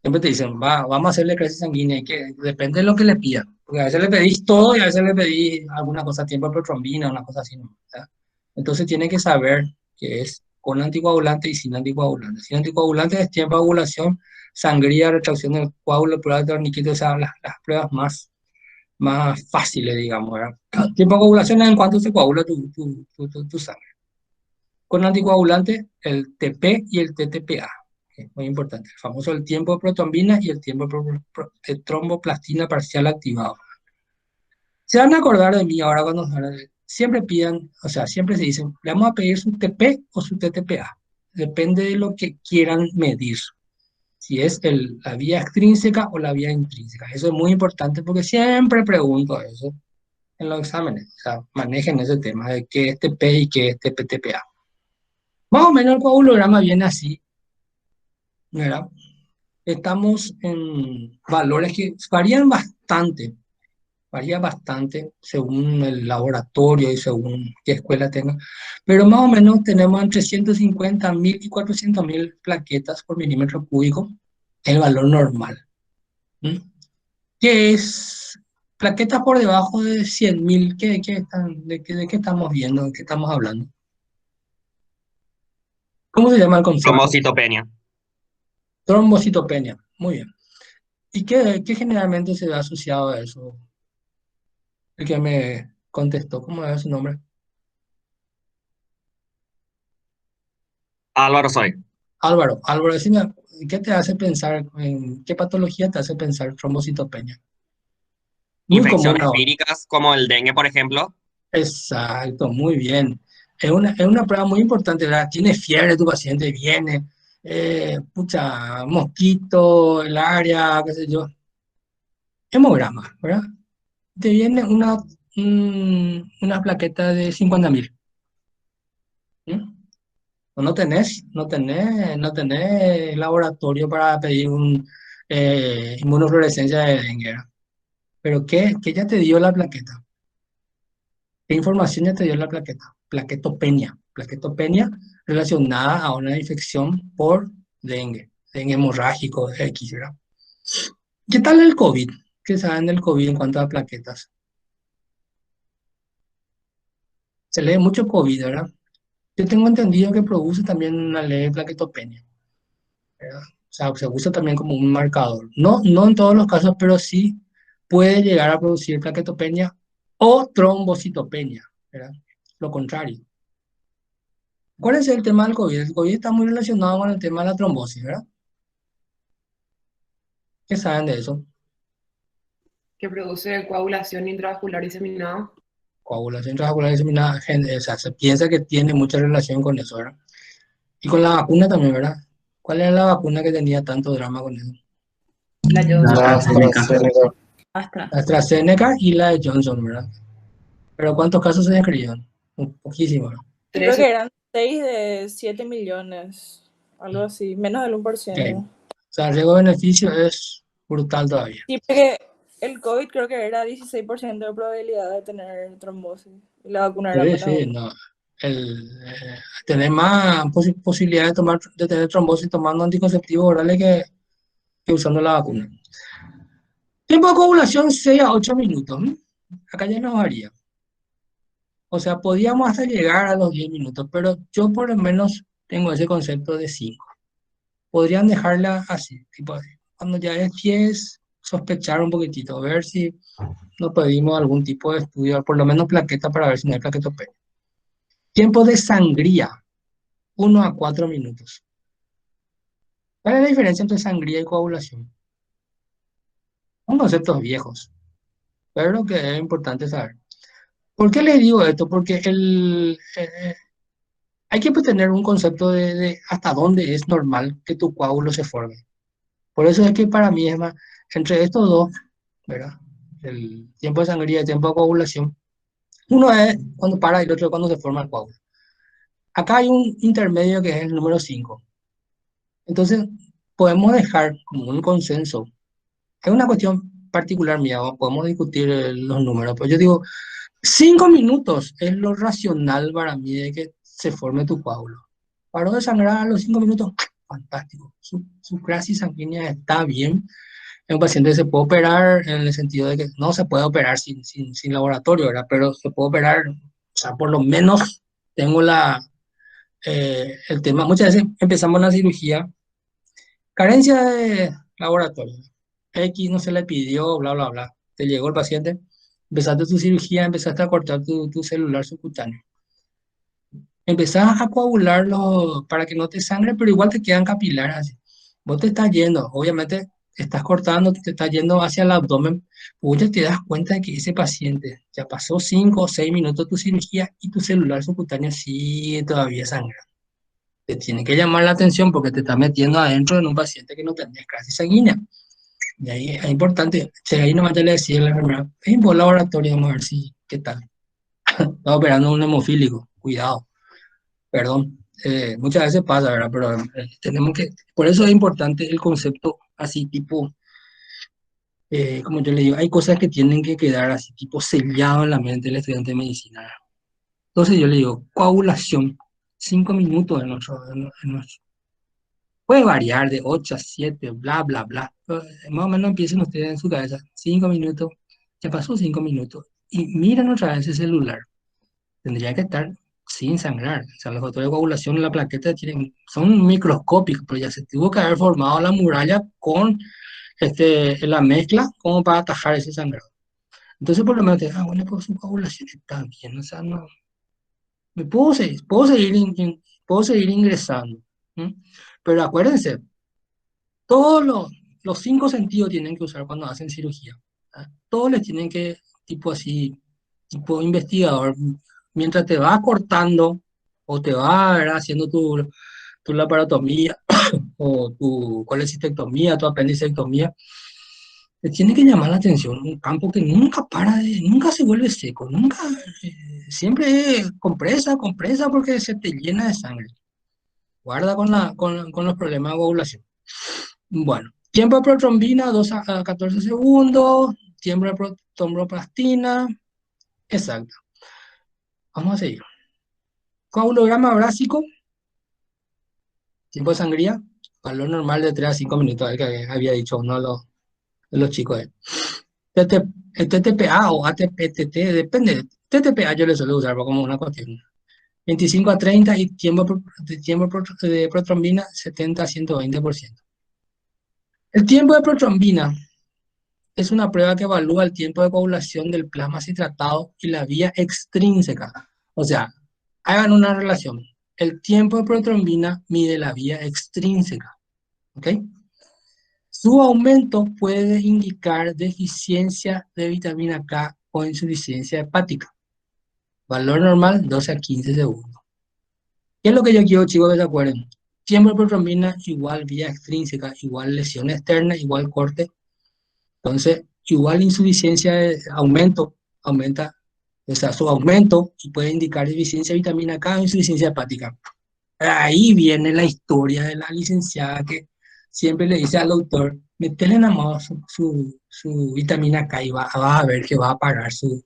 Siempre te dicen, vamos a hacerle crisis sanguínea, y que depende de lo que le pidan. Porque a veces le pedís todo y a veces le pedís alguna cosa, tiempo de protrombina, una cosa así, ¿no? ¿Verdad? Entonces tiene que saber que es con anticoagulante y sin anticoagulante. Sin anticoagulante es tiempo de coagulación, sangría, retracción del coágulo, pruebas de torniquete, o sea, las pruebas más fáciles, digamos, ¿verdad? Tiempo de coagulación es en cuanto se coagula tu sangre. Con anticoagulante, el TP y el TTPA. Es muy importante. El famoso el tiempo de protrombina y el tiempo de tromboplastina parcial activado. Se van a acordar de mí ahora cuando siempre pidan, o sea, siempre se dicen, le vamos a pedir su TP o su TTPA. Depende de lo que quieran medir. Si es la vía extrínseca o la vía intrínseca. Eso es muy importante porque siempre pregunto eso en los exámenes. O sea, manejen ese tema de qué es TP y qué es TPTPA. Más o menos el coagulograma viene así, ¿verdad? Estamos en valores que varía bastante según el laboratorio y según qué escuela tenga, pero más o menos tenemos entre 150.000 y 400.000 plaquetas por milímetro cúbico, el valor normal. ¿Mm? ¿Qué es? Plaquetas por debajo de 100.000, ¿de qué estamos viendo? ¿De qué estamos hablando? ¿Cómo se llama el concepto? Trombocitopenia. Trombocitopenia. Muy bien. ¿Y qué generalmente se ve asociado a eso? El que me contestó, ¿cómo era su nombre? Álvaro Soy. Álvaro, decime, ¿qué te hace pensar, en qué patología te hace pensar trombocitopenia? Muy común Infecciones ahora. víricas como el dengue, por ejemplo. Exacto, muy bien. Es una prueba muy importante, ¿verdad? Tiene fiebre tu paciente, viene, pucha, mosquito, el área, qué sé yo. Hemograma, ¿verdad? Te viene una plaqueta de 50.000. ¿Mm? No tenés laboratorio para pedir inmunofluorescencia de dengue, ¿verdad? Pero ¿qué ya te dio la plaqueta? ¿Qué información ya te dio la plaqueta? Plaquetopenia relacionada a una infección por dengue hemorrágico, X, ¿verdad? ¿Qué tal el COVID? ¿Qué saben del COVID en cuanto a plaquetas? Se lee mucho COVID, ¿verdad? Yo tengo entendido que produce también una leve plaquetopenia, ¿verdad? O sea, se usa también como un marcador. No en todos los casos, pero sí puede llegar a producir plaquetopenia o trombocitopenia, ¿verdad? Lo contrario. ¿Cuál es el tema del COVID? El COVID está muy relacionado con el tema de la trombosis, ¿verdad? ¿Qué saben de eso? Que produce coagulación intravascular diseminada. Coagulación intravascular diseminada, o sea, se piensa que tiene mucha relación con eso, ¿verdad? Y con la vacuna también, ¿verdad? ¿Cuál era la vacuna que tenía tanto drama con eso? La Johnson. La AstraZeneca. Astra. La AstraZeneca y la de Johnson, ¿verdad? Pero ¿cuántos casos se describieron? Poquísimos, ¿no? Creo 13. que eran 6 de 7 millones, algo así, menos del 1%. O sea, el riesgo-beneficio es brutal todavía. Sí, porque el COVID creo que era 16% de probabilidad de tener trombosis. Y la vacuna era Sí, apenas sí, 1. no. Tener más posibilidad de tener trombosis tomando anticonceptivos orales que usando la vacuna. Tiempo de coagulación 6 a 8 minutos. Acá ya nos varía. O sea, podíamos hasta llegar a los 10 minutos, pero yo por lo menos tengo ese concepto de 5. Podrían dejarla así, tipo así. Cuando ya es 10, sospechar un poquitito, ver si nos pedimos algún tipo de estudio, por lo menos plaqueta para ver si no hay plaquetopenia. Tiempo de sangría, 1 a 4 minutos. ¿Cuál es la diferencia entre sangría y coagulación? Son conceptos viejos, pero que es importante saber. ¿Por qué les digo esto? Porque hay que tener un concepto de hasta dónde es normal que tu coágulo se forme. Por eso es que para mí es más, entre estos dos, ¿verdad? El tiempo de sangría y el tiempo de coagulación, uno es cuando para y el otro es cuando se forma el coágulo. Acá hay un intermedio que es el número 5. Entonces, podemos dejar como un consenso. Es una cuestión particular mía, podemos discutir los números, pero yo digo, 5 minutos es lo racional para mí de que se forme tu coágulo. Paró de sangrar a los 5 minutos, fantástico. Su crisis sanguínea está bien. Es un paciente que se puede operar en el sentido de que no se puede operar sin laboratorio, ¿verdad? Pero se puede operar, o sea, por lo menos tengo el tema. Muchas veces empezamos la cirugía, carencia de laboratorio. X no se le pidió, bla, bla, bla. Te llegó el paciente, empezaste tu cirugía, empezaste a cortar tu celular subcutáneo. Empezás a coagularlo para que no te sangre, pero igual te quedan capilares así. Vos te estás yendo, obviamente estás cortando, te estás yendo hacia el abdomen, vos ya te das cuenta de que ese paciente ya pasó 5 o 6 minutos tu cirugía y tu celular subcutáneo sigue todavía sangrando. Te tiene que llamar la atención porque te estás metiendo adentro en un paciente que no tenés crisis sanguínea. Y ahí es importante, si ahí nomás te le decía a la enfermera, ven por laboratorio, vamos a ver si, qué tal. Estaba operando un hemofílico, cuidado. Perdón, muchas veces pasa, ¿verdad? Pero tenemos que, por eso es importante el concepto así tipo, como yo le digo, hay cosas que tienen que quedar así tipo sellado en la mente del estudiante de medicina, ¿verdad? Entonces yo le digo, coagulación, 5 minutos en nuestro. Puede variar de 8 a 7, bla, bla, bla. Pero, más o menos empiecen ustedes en su cabeza, 5 minutos, ya pasó 5 minutos, y miren otra vez el celular. Tendría que estar sin sangrar. O sea, los factores de coagulación en la plaqueta son microscópicos, pero ya se tuvo que haber formado la muralla con la mezcla como para atajar ese sangrado. Entonces, por lo menos, bueno, pues su coagulación está bien, o sea, no, me puedo seguir ingresando. ¿M? Pero acuérdense, todos los 5 sentidos tienen que usar cuando hacen cirugía. ¿Ah? Todos les tienen que, tipo así, tipo investigador, mientras te vas cortando o te vas, ¿verdad?, haciendo tu laparotomía o tu colecistectomía, tu apendicectomía, te tiene que llamar la atención un campo que nunca nunca se vuelve seco, nunca, siempre es compresa, compresa porque se te llena de sangre. Guarda con los problemas de coagulación. Bueno, tiempo de protrombina, 2 a 14 segundos, tiempo de tromboplastina, exacto. Vamos a seguir. Coagulograma básico, tiempo de sangría, valor normal de 3 a 5 minutos, el que había dicho uno de los chicos. TTPA o ATPTT, depende. TTPA yo le suelo usar como una cuestión. 25 a 30 y tiempo de protrombina 70 a 120%. El tiempo de protrombina es una prueba que evalúa el tiempo de coagulación del plasma citratado y la vía extrínseca. O sea, hagan una relación. El tiempo de protrombina mide la vía extrínseca. ¿Ok? Su aumento puede indicar deficiencia de vitamina K o insuficiencia hepática. Valor normal, 12 a 15 segundos. ¿Qué es lo que yo quiero, chicos, que se acuerden? Tiempo de protrombina igual vía extrínseca, igual lesión externa, igual corte. Entonces, igual insuficiencia, aumenta, o sea, su aumento y puede indicar deficiencia de vitamina K o insuficiencia hepática. Ahí viene la historia de la licenciada que siempre le dice al doctor, metele nada más su vitamina K y vas a ver que va a parar su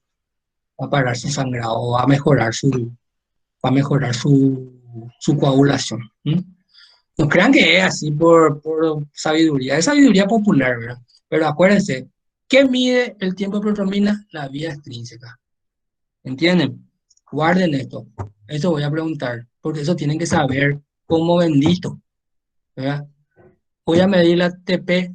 sangrado, va a mejorar su coagulación. ¿M? No crean que es así por sabiduría, es sabiduría popular, ¿verdad? Pero acuérdense, ¿qué mide el tiempo de protomina? La vía extrínseca. ¿Entienden? Guarden esto. Eso voy a preguntar, porque eso tienen que saber como bendito, ¿verdad? Voy a medir la TP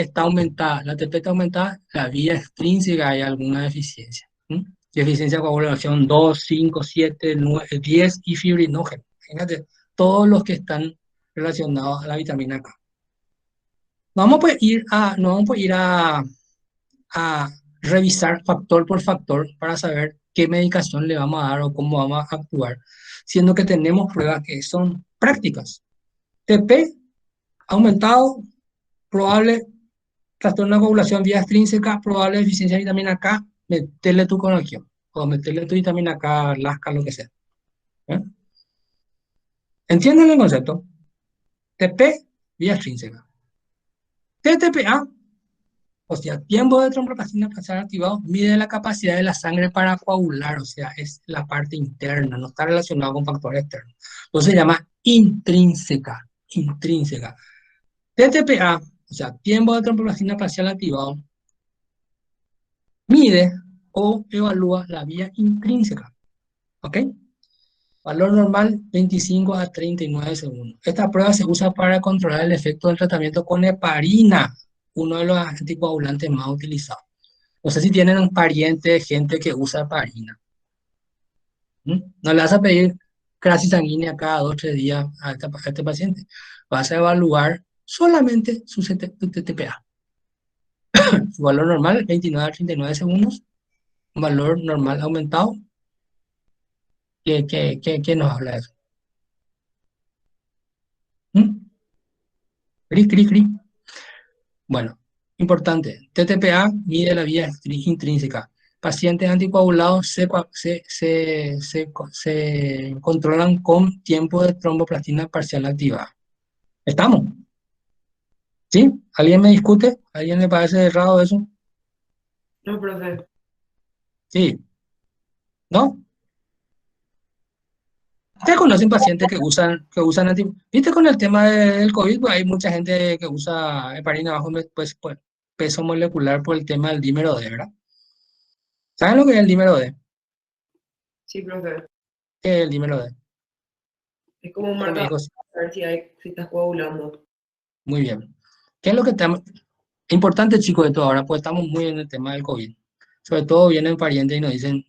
está aumentada. La TP está aumentada, la vía extrínseca hay alguna deficiencia. ¿M? Deficiencia de coagulación 2, 5, 7, 9, 10 y fibrinógeno. Fíjate, todos los que están relacionados a la vitamina K. No vamos a ir a revisar factor por factor para saber qué medicación le vamos a dar o cómo vamos a actuar, siendo que tenemos pruebas que son prácticas. TP aumentado, probable trastorno de coagulación vía extrínseca, probable deficiencia de vitamina K, meterle tu conexión o meterle tu vitamina K, lasca, lo que sea. ¿Eh? ¿Entienden el concepto? TP vía extrínseca. TTPA, o sea, tiempo de tromboplastina parcial activado, mide la capacidad de la sangre para coagular, o sea, es la parte interna, no está relacionado con factores externos. Entonces se llama intrínseca, intrínseca. TTPA, o sea, tiempo de tromboplastina parcial activado, mide o evalúa la vía intrínseca. ¿Ok? Valor normal 25 a 39 segundos. Esta prueba se usa para controlar el efecto del tratamiento con heparina, uno de los anticoagulantes más utilizados. No sé si tienen un pariente de gente que usa heparina. No le vas a pedir crisis sanguínea cada 2 o 3 días a este paciente. Vas a evaluar solamente su TTPA. Su valor normal 29 a 39 segundos. Un valor normal aumentado. ¿Qué nos habla de eso? Cri. Bueno, importante. TTPA mide la vía intrínseca. Pacientes anticoagulados se controlan con tiempo de tromboplastina parcial activada. ¿Estamos? ¿Sí? ¿Alguien me discute? ¿Alguien le parece errado eso? No, profe. Sí. ¿No? ¿Ustedes conocen pacientes que usan ¿Viste con el tema del COVID? Pues hay mucha gente que usa heparina bajo pues, peso molecular por el tema del dímero D, ¿verdad? ¿Saben lo que es el dímero D? Sí, profe. ¿Qué es el dímero D? Es como un Pero me marcador dijo, para ver si estás coagulando. muy bien. ¿Qué es lo que estamos? Importante, chicos, de todo ahora, pues estamos muy en el tema del COVID. Sobre todo vienen parientes y nos dicen,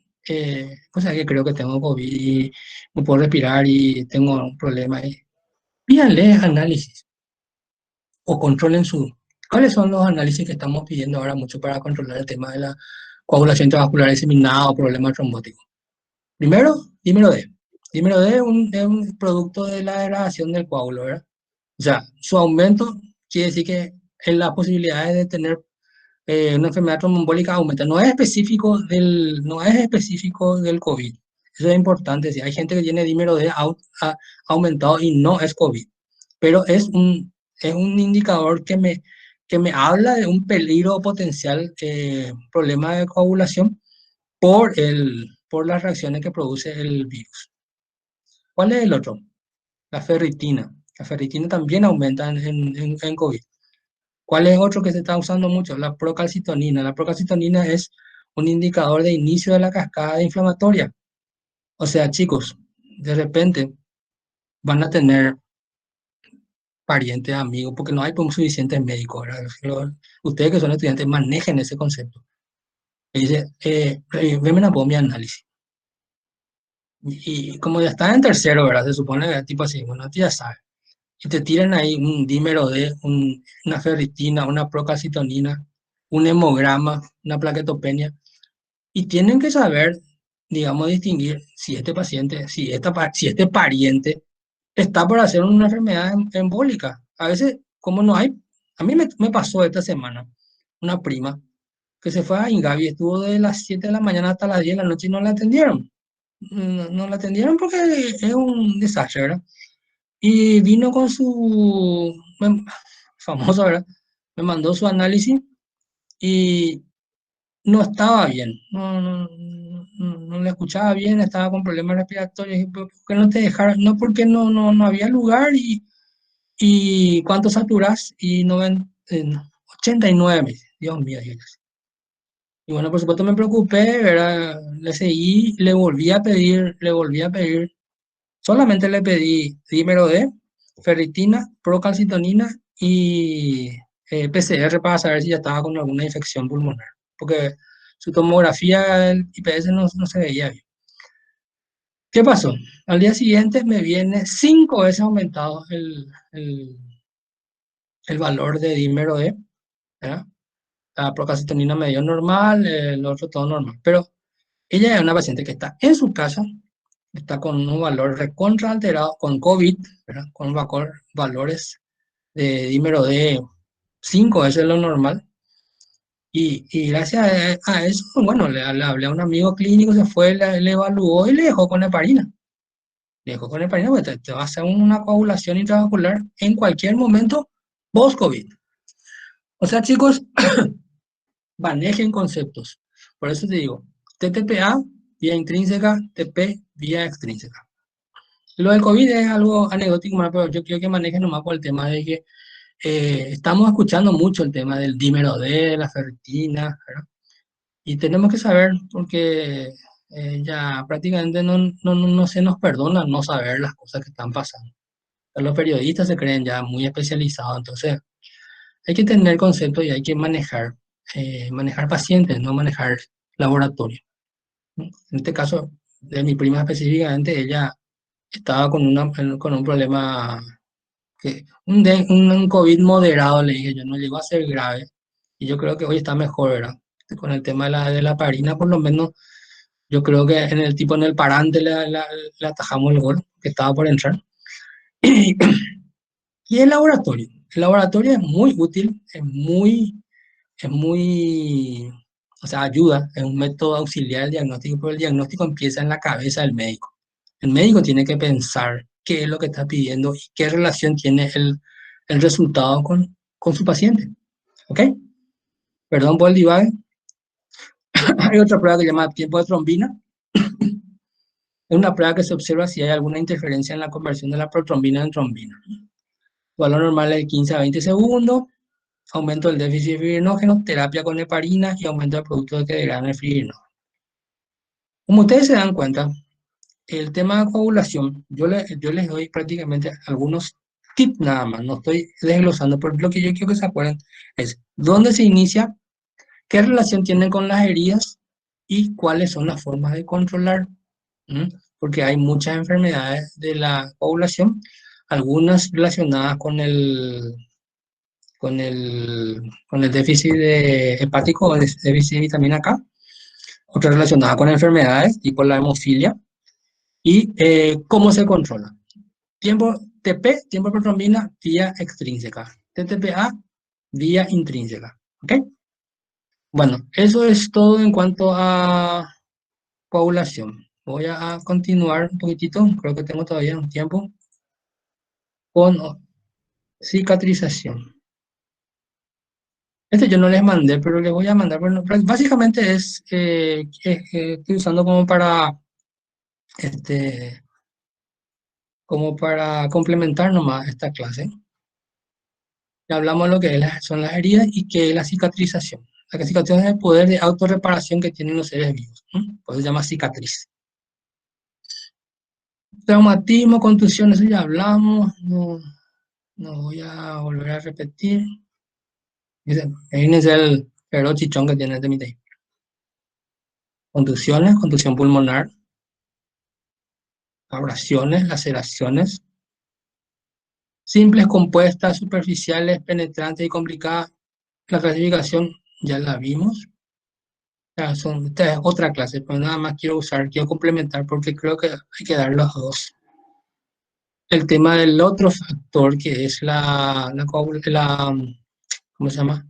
pues es que creo que tengo COVID y no puedo respirar y tengo un problema. Pídanle análisis o controlen su... ¿Cuáles son los análisis que estamos pidiendo ahora mucho para controlar el tema de la coagulación intravascular diseminada o problemas trombóticos? Primero, dímero D. Dímero D es un producto de la degradación del coágulo, ¿verdad? O sea, su aumento quiere decir que en las posibilidades de tener una enfermedad tromboembólica aumenta. No es específico del COVID. Eso es importante. Si hay gente que tiene dímero D aumentado y no es COVID, pero es un indicador que me habla de un peligro potencial problema de coagulación por las reacciones que produce el virus. ¿Cuál es el otro? La ferritina. La ferritina también aumenta en COVID. ¿Cuál es otro que se está usando mucho? La procalcitonina. La procalcitonina es un indicador de inicio de la cascada inflamatoria. O sea, chicos, de repente van a tener parientes, amigos, porque no hay suficientes médicos, ¿verdad? Ustedes que son estudiantes manejen ese concepto. Y dice, venme a poner mi análisis. Y como ya están en tercero, ¿verdad? Se supone que tipo así, bueno, tú ya sabes. Y te tiran ahí un dímero D, una ferritina, una procalcitonina, un hemograma, una plaquetopenia. Y tienen que saber, digamos, distinguir si este paciente, si este pariente está por hacer una enfermedad embólica. A veces, como no hay, a mí me pasó esta semana una prima que se fue a Ingavi, estuvo de las 7 de la mañana hasta las 10 de la noche y no la atendieron. No la atendieron porque es un desastre, ¿verdad? Y vino con su famoso, ¿verdad? me mandó su análisis y no estaba bien, no le escuchaba bien, estaba con problemas respiratorios. Y ¿por qué no te dejaron? No, porque no había lugar y ¿cuánto saturas? Y 89, me dice. Dios mío, Dios. Y bueno, por supuesto me preocupé, ¿verdad? Le seguí, le volví a pedir, solamente le pedí dímero D, ferritina, procalcitonina y PCR para saber si ya estaba con alguna infección pulmonar, porque su tomografía, el IPS no se veía bien. ¿Qué pasó? Al día siguiente me viene 5 veces aumentado el valor de dímero D, ¿verdad? La procalcitonina me dio normal, el otro todo normal, pero ella es una paciente que está en su casa, está con un valor recontra alterado, con COVID, ¿verdad? Con valores de dímero D 5 veces lo normal. Y gracias a eso, bueno, le hablé a un amigo clínico, se fue, le evaluó y le dejó con heparina. Le dejó con heparina porque te va a hacer una coagulación intravascular en cualquier momento post-COVID. O sea, chicos, manejen conceptos. Por eso te digo, TTPA, vía intrínseca, TP, vía extrínseca. Lo del COVID es algo anecdótico, pero yo quiero que manejen nomás por el tema de que estamos escuchando mucho el tema del dímero D, la ferritina, ¿verdad? Y tenemos que saber, porque ya prácticamente no se nos perdona no saber las cosas que están pasando. Los periodistas se creen ya muy especializados, entonces hay que tener concepto y hay que manejar pacientes, no manejar laboratorio, ¿no? En este caso, de mi prima específicamente, ella estaba con un problema, un COVID moderado, le dije yo, no llegó a ser grave, y yo creo que hoy está mejor, ¿verdad? Con el tema de la parina, por lo menos, yo creo que en el parante le atajamos el gol, que estaba por entrar. Y el laboratorio es muy útil, es muy, o sea, ayuda, es un método auxiliar del diagnóstico, pero el diagnóstico empieza en la cabeza del médico. El médico tiene que pensar qué es lo que está pidiendo y qué relación tiene el resultado con su paciente. ¿Ok? Perdón por el divague. Hay otra prueba que se llama tiempo de trombina. Es una prueba que se observa si hay alguna interferencia en la conversión de la protrombina en trombina. Valor normal es de 15 a 20 segundos. Aumento del déficit fibrinógeno, terapia con heparina y aumento del producto que degrada el fibrinógeno. Como ustedes se dan cuenta, el tema de coagulación, yo les doy prácticamente algunos tips nada más, no estoy desglosando, pero lo que yo quiero que se acuerden es dónde se inicia, qué relación tienen con las heridas y cuáles son las formas de controlar. Porque hay muchas enfermedades de la coagulación, algunas relacionadas con el déficit hepático o déficit de vitamina K, otras relacionadas con enfermedades tipo la hemofilia y cómo se controla. TP, tiempo de protrombina, vía extrínseca. TTPA, vía intrínseca. ¿Ok? Bueno, eso es todo en cuanto a coagulación. Voy a continuar un poquitito, creo que tengo todavía un tiempo, con cicatrización. Este yo no les mandé, pero les voy a mandar. Bueno, básicamente estoy usando como para complementar nomás esta clase. Ya hablamos de lo que son las heridas y qué es la cicatrización. La cicatrización es el poder de autorreparación que tienen los seres vivos. Por eso se llama cicatriz. Traumatismo, contusión, eso ya hablamos. No voy a volver a repetir. Imagínense el pero chichón que tiene este mitad. Contusiones, contusión pulmonar, abrasiones, laceraciones, simples, compuestas, superficiales, penetrantes y complicadas. La clasificación ya la vimos. Esta es otra clase, pero nada más quiero complementar porque creo que hay que dar los dos. El tema del otro factor que es ¿cómo se llama?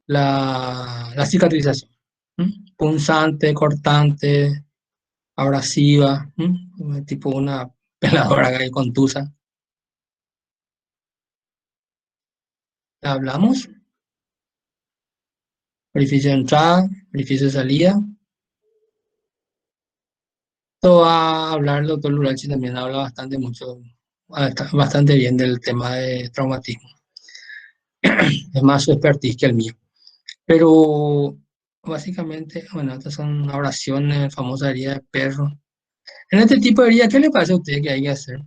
La cicatrización. Punzante, cortante, abrasiva, tipo una peladora que hay contusa. Ya hablamos. Orificio de entrada, orificio de salida. Esto va a hablar el doctor Lurachi, también habla bastante bastante bien del tema de traumatismo. Es más su expertise que el mío. Pero básicamente, bueno, estas son oraciones, famosa herida de perro. En este tipo de herida, ¿qué le parece a usted que hay que hacer?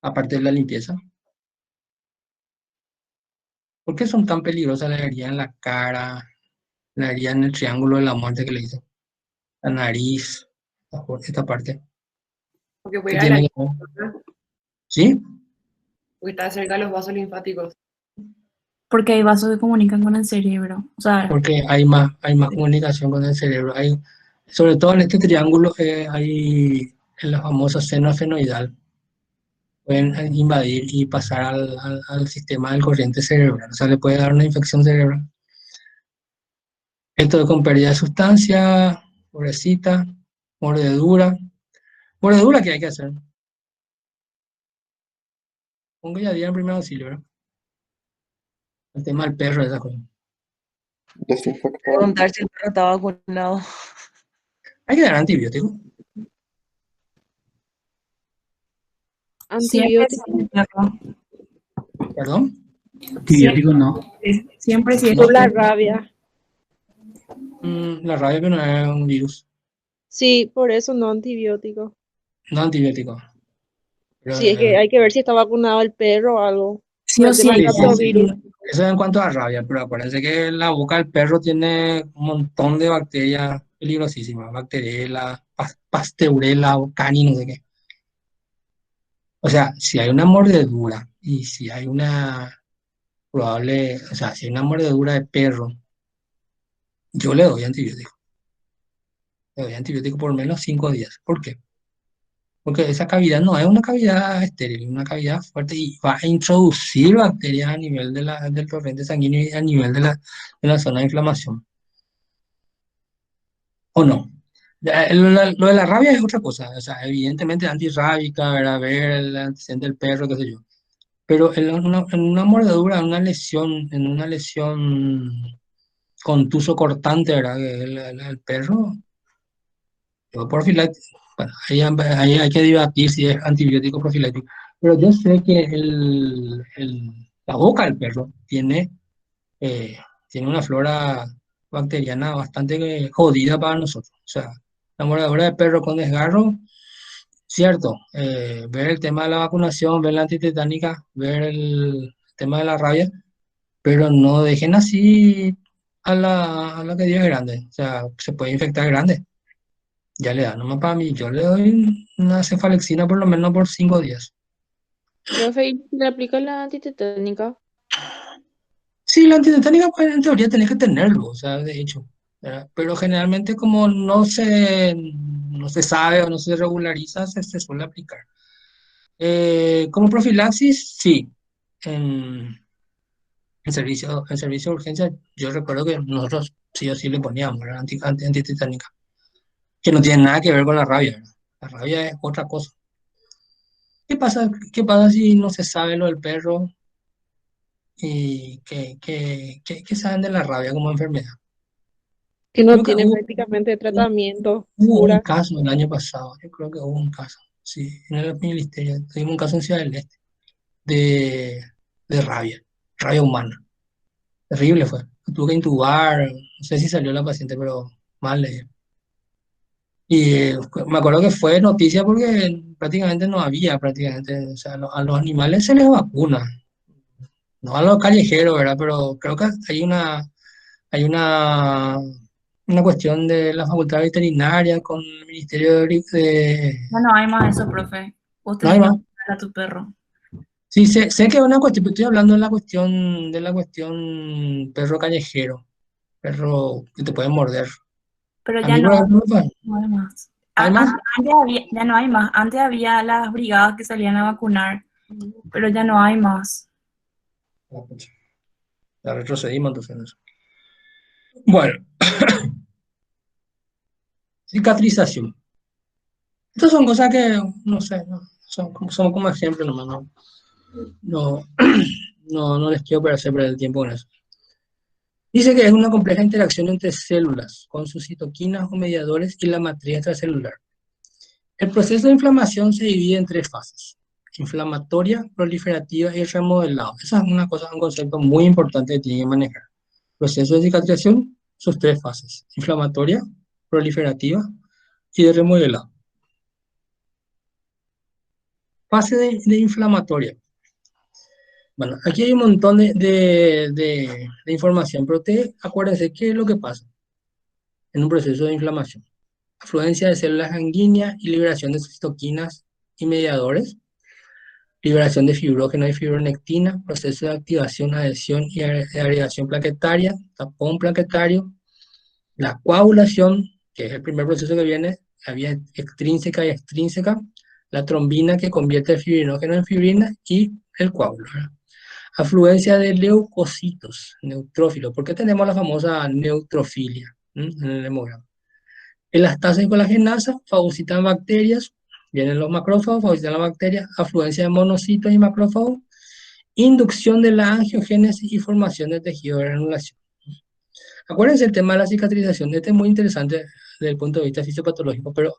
Aparte de la limpieza. ¿Por qué son tan peligrosas las heridas en la cara, la herida en el triángulo de la muerte que le hizo? La nariz, esta parte. Porque ¿Qué puede ir a la tiene que ver? ¿verdad? ¿Sí? Porque está cerca de los vasos linfáticos. Porque hay vasos que comunican con el cerebro. O sea, Porque hay más comunicación con el cerebro. Sobre todo en este triángulo hay en la famosa seno esfenoidal. Pueden invadir y pasar al sistema del corriente cerebral. O sea, le puede dar una infección cerebral. Esto con pérdida de sustancia, pobrecita, mordedura. Mordedura, ¿qué hay que hacer? Pongo ya día en primer auxilio, ¿verdad? El tema del perro, esa cosa. Desinfectar. Preguntar si el perro está vacunado. Hay que dar antibiótico. siempre Antibiótico. sí, perro. ¿Perdón? Antibiótico no. Siempre sí es Por la rabia. La rabia que no es un virus, Sí, por eso no antibiótico. no antibiótico. Pero, Sí, es que hay que ver si está vacunado el perro o algo. sí Por o el sí tema hay del que sí, sí, hacer. norovirus. eso en cuanto a rabia, pero acuérdense que la boca del perro tiene un montón de bacterias peligrosísimas, bacteriela, pasteurela, cani, no sé qué. O sea, si hay una mordedura y si hay o sea, si hay una mordedura de perro, yo le doy antibiótico. Le doy antibiótico por menos 5 días. ¿Por qué? Porque esa cavidad no es una cavidad estéril, es una cavidad fuerte y va a introducir bacterias a nivel del torrente sanguíneo y a nivel de la zona de inflamación. ¿O no? Lo de la rabia es otra cosa. O sea, evidentemente antirrábica, ¿verdad? Ver el antecedente del perro, qué sé yo. Pero en una mordedura, en una lesión contuso cortante, ¿verdad? Que es el perro, yo profiláctico. Bueno, ahí hay que debatir si es antibiótico profiláctico. Pero yo sé que la boca del perro eh, tiene una flora bacteriana bastante jodida para nosotros. O sea, la mordedura de perro con desgarro, cierto. Ver el tema de la vacunación, ver la antitetánica, ver el tema de la rabia, pero no dejen así a la que Dios es grande. O sea, se puede infectar grande. Ya le da nomás para mí. Yo le doy una cefalexina por lo menos por 5 días. Profe, ¿y si le aplica la antitetánica? Sí, la antitetánica, pues en teoría tenés que tenerlo, o sea, de hecho, ¿verdad? Pero generalmente como no se sabe o no se regulariza, se suele aplicar. Como profilaxis, sí. En, en servicio de urgencia, yo recuerdo que nosotros sí o sí le poníamos, ¿verdad? Antitetánica, que no tiene nada que ver con la rabia, ¿verdad? La rabia es otra cosa. ¿Qué pasa si no se sabe lo del perro y qué saben de la rabia como enfermedad? Que no Creo que tiene hubo, prácticamente un tratamiento, hubo un cura. caso el año pasado, yo creo que hubo un caso, sí, en el ministerio, tuvimos un caso en Ciudad del Este de rabia humana. Terrible fue. Tuve que intubar, no sé si salió la paciente, pero mal le dio. Y me acuerdo que fue noticia porque prácticamente no había, prácticamente, o sea, a los animales se les vacuna, no a los callejeros, ¿verdad? Pero creo que hay una cuestión de la facultad veterinaria con el Ministerio Ya no hay más eso, profe. Vos No hay tenés que más. cuidar a tu perro. Sí, sé que es una cuestión, pero estoy hablando de la cuestión perro callejero, perro que te puede morder. Pero A ya mí, por no, ejemplo, no hay más. ¿hay más? Ya no hay más. Antes había las brigadas que salían a vacunar, pero ya no hay más. Ah, pucha, ya retrocedimos entonces en eso. Bueno, cicatrización. Estas son cosas que, no sé, son como ejemplos nomás, no, no les quiero hacer perder el tiempo con eso. Dice que es una compleja interacción entre células, con sus citoquinas o mediadores y la matriz extracelular. El proceso de inflamación se divide en 3 fases: inflamatoria, proliferativa y remodelado. Esa es una cosa, un concepto muy importante que tiene que manejar. Proceso de cicatrización, sus 3 fases: inflamatoria, proliferativa y de remodelado. Fase de inflamatoria. Bueno, aquí hay un montón de información, pero acuérdense qué es lo que pasa en un proceso de inflamación: afluencia de células sanguíneas y liberación de citoquinas y mediadores, liberación de fibrógeno y fibronectina, proceso de activación, adhesión y agregación plaquetaria, tapón plaquetario, la coagulación, que es el primer proceso que viene, la vía extrínseca y extrínseca, la trombina que convierte el fibrinógeno en fibrina y el coágulo, ¿verdad? Afluencia de leucocitos, neutrófilos. ¿Por qué tenemos la famosa neutrofilia en el hemograma? Elastasa y colagenasa fagocitan bacterias, vienen los macrófagos, fagocitan las bacterias, afluencia de monocitos y macrófagos, inducción de la angiogénesis y formación de tejido de granulación. Acuérdense el tema de la cicatrización, este es muy interesante desde el punto de vista fisiopatológico, pero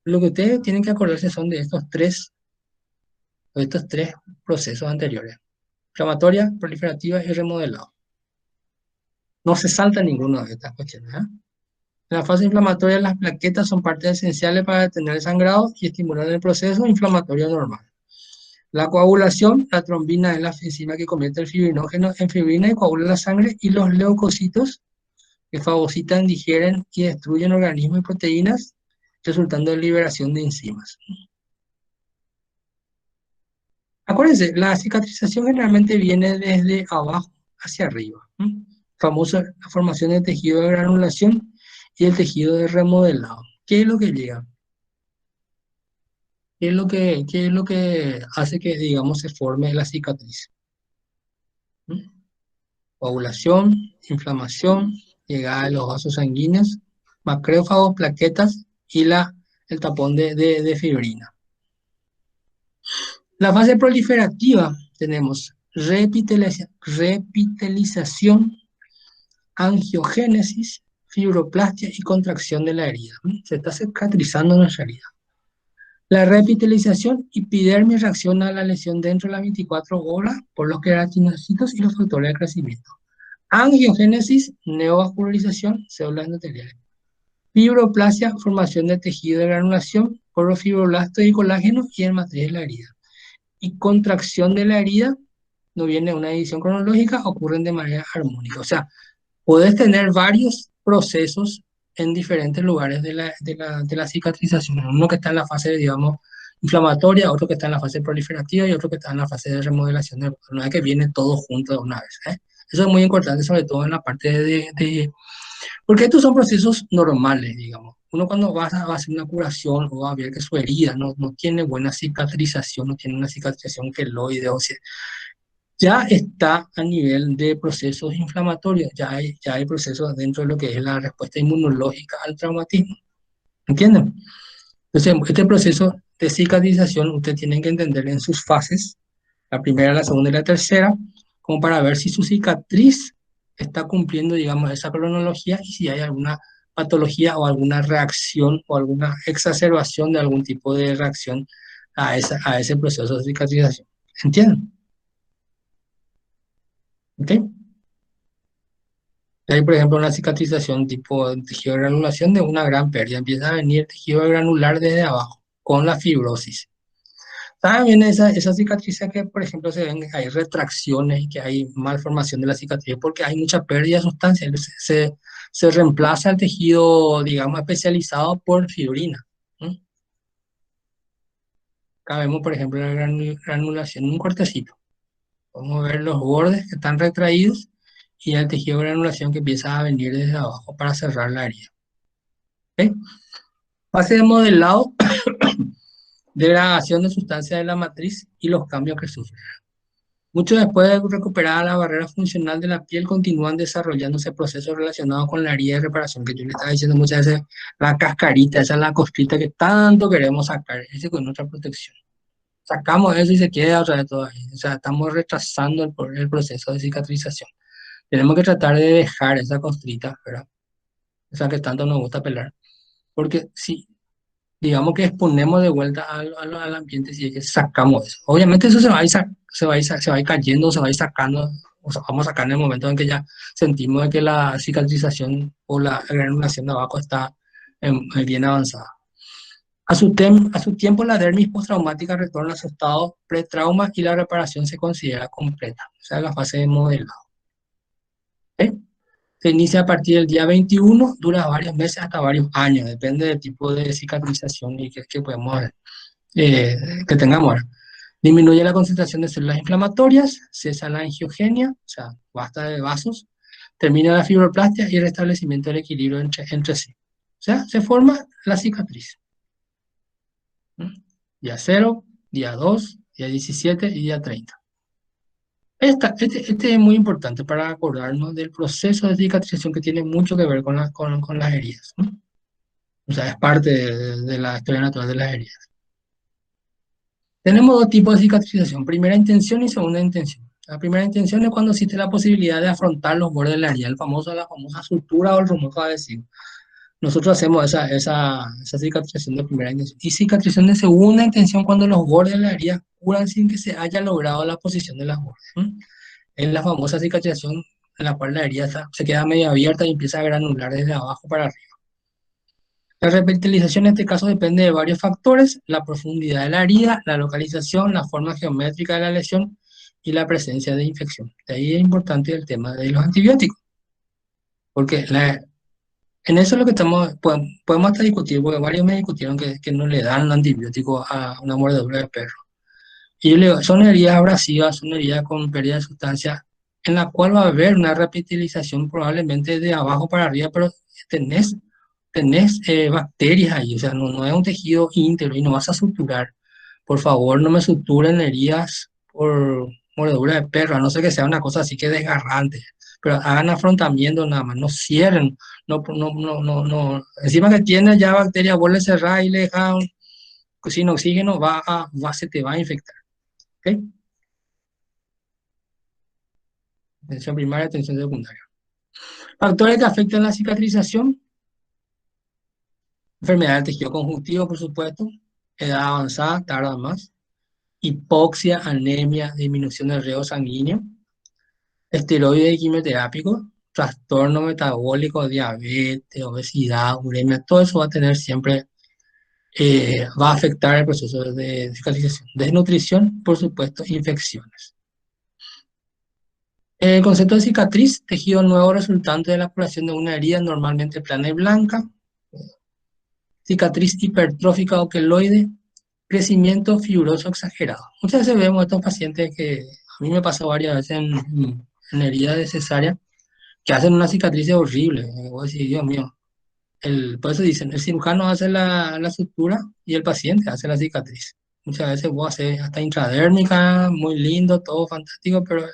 lo que ustedes tienen que acordarse son de estos tres procesos anteriores: inflamatoria, proliferativa y remodelado. No se salta ninguno de estas cuestiones, ¿eh? En la fase inflamatoria, las plaquetas son partes esenciales para detener el sangrado y estimular el proceso inflamatorio normal. La coagulación, la trombina es la enzima que convierte el fibrinógeno en fibrina y coagula la sangre, y los leucocitos que fagocitan, digieren y destruyen organismos y proteínas, resultando en liberación de enzimas. Acuérdense, la cicatrización generalmente viene desde abajo hacia arriba. Famosa la formación del tejido de granulación y el tejido de remodelado. ¿Qué es lo que llega? ¿Qué es lo que hace que, digamos, se forme la cicatriz? Coagulación, inflamación, llegada de los vasos sanguíneos, macrófagos, plaquetas y el tapón de fibrina. La fase proliferativa tenemos repitelización, angiogénesis, fibroplastia y contracción de la herida. Se está cicatrizando nuestra herida. La repitelización, epidermis reacciona a la lesión dentro de las 24 horas por los queratinocitos y los factores de crecimiento. Angiogénesis, neovascularización, células endoteliales. Fibroplasia, formación de tejido de granulación por los fibroblastos y colágeno y en matriz de la herida. Y contracción de la herida, no viene una división cronológica, ocurren de manera armónica. O sea, puedes tener varios procesos en diferentes lugares de la cicatrización. Uno que está en la fase, digamos, inflamatoria, otro que está en la fase proliferativa y otro que está en la fase de remodelación del cuerpo. No es que viene todo junto de una vez, ¿eh? Eso es muy importante, sobre todo en la parte porque estos son procesos normales, digamos. Uno cuando va a hacer una curación o va a ver que su herida no tiene buena cicatrización, no tiene una cicatrización queloide, o sea, ya está a nivel de procesos inflamatorios, ya hay procesos dentro de lo que es la respuesta inmunológica al traumatismo. ¿Entienden? Entonces, este proceso de cicatrización usted tiene que entender en sus fases, la primera, la segunda y la tercera, como para ver si su cicatriz está cumpliendo, digamos, esa cronología y si hay alguna patología o alguna reacción o alguna exacerbación de algún tipo de reacción a ese proceso de cicatrización. ¿Entienden? ¿Ok? Hay, por ejemplo, una cicatrización tipo tejido de granulación de una gran pérdida. Empieza a venir tejido granular desde abajo, con la fibrosis. También esa cicatriz que, por ejemplo, se ven que hay retracciones y que hay malformación de la cicatriz porque hay mucha pérdida de sustancia. Se reemplaza el tejido, digamos, especializado por fibrina. Acá vemos, por ejemplo, la granulación en un cortecito. Vamos a ver los bordes que están retraídos y el tejido de granulación que empieza a venir desde abajo para cerrar la herida. ¿Okay? Fase de modelado, degradación de sustancias de la matriz y los cambios que sufren. Mucho después de recuperar la barrera funcional de la piel, continúan desarrollándose procesos relacionados con la herida de reparación, que yo le estaba diciendo muchas veces, la cascarita, esa es la costrita que tanto queremos sacar, ese con otra protección. sacamos eso y se queda otra vez todo ahí. O sea, estamos retrasando el proceso de cicatrización. Tenemos que tratar de dejar esa costrita, ¿verdad? Esa que tanto nos gusta pelar. Porque si, digamos que exponemos de vuelta al ambiente, si es que sacamos eso. Obviamente eso se va a ir, se va a ir cayendo, se va a ir sacando, o sea, vamos a sacar en el momento en que ya sentimos de que la cicatrización o la granulación de abajo está bien avanzada. A su tiempo, la dermis postraumática retorna a su estado pretrauma y la reparación se considera completa. O sea, la fase de modelado. ¿Ok? Se inicia a partir del día 21, dura varios meses hasta varios años, depende del tipo de cicatrización y que podemos que tengamos ahora. Disminuye la concentración de células inflamatorias, cesa la angiogenia, o sea, basta de vasos, termina la fibroplastia y el restablecimiento del equilibrio entre sí. O sea, se forma la cicatriz. Día 0, día 2, día 17 y día 30. Este es muy importante para acordarnos del proceso de cicatrización que tiene mucho que ver con las heridas, ¿no? O sea, es parte de la historia natural de las heridas. Tenemos dos tipos de cicatrización, primera intención y segunda intención. La primera intención es cuando existe la posibilidad de afrontar los bordes de la herida, la famosa sutura o el remojo adhesivo. Nosotros hacemos esa cicatrización de primera intención. Y cicatrización de segunda intención cuando los bordes de la herida curan sin que se haya logrado la posición de las bordes. Es la famosa cicatrización en la cual la herida se queda medio abierta y empieza a granular desde abajo para arriba. La revitalización en este caso depende de varios factores: la profundidad de la herida, la localización, la forma geométrica de la lesión y la presencia de infección. De ahí es importante el tema de los antibióticos. Porque en eso es lo que podemos hasta discutir, porque varios me discutieron que no le dan antibiótico a una mordedura de perro. Y yo le digo, son heridas abrasivas, son heridas con pérdida de sustancia, en la cual va a haber una repitalización probablemente de abajo para arriba, pero tenés bacterias ahí, o sea, no es un tejido íntegro y no vas a suturar. Por favor, no me suturen heridas por mordedura de perro, a no ser que sea una cosa así que desgarrante, pero hagan afrontamiento nada más, no cierren, no. Encima que tiene ya bacterias, vuelve a cerrar y le dejan sin oxígeno, se te va a infectar. ¿Ok? Atención primaria, atención secundaria. Factores que afectan la cicatrización: enfermedad del tejido conjuntivo, por supuesto, edad avanzada, tarda más, hipoxia, anemia, disminución del riego sanguíneo, esteroides y quimioterápicos, trastorno metabólico, diabetes, obesidad, uremia, todo eso va a tener siempre, va a afectar el proceso de cicatrización. Desnutrición, por supuesto, infecciones. El concepto de cicatriz: tejido nuevo resultante de la curación de una herida normalmente plana y blanca. Cicatriz hipertrófica o queloide, crecimiento fibroso exagerado. Muchas veces vemos a estos pacientes que a mí me pasó varias veces en heridas de cesárea, que hacen una cicatriz horrible. Voy a decir, Dios mío, por eso dicen, el cirujano hace la sutura y el paciente hace la cicatriz. Muchas veces vos haces hasta intradérmica, muy lindo, todo fantástico, pero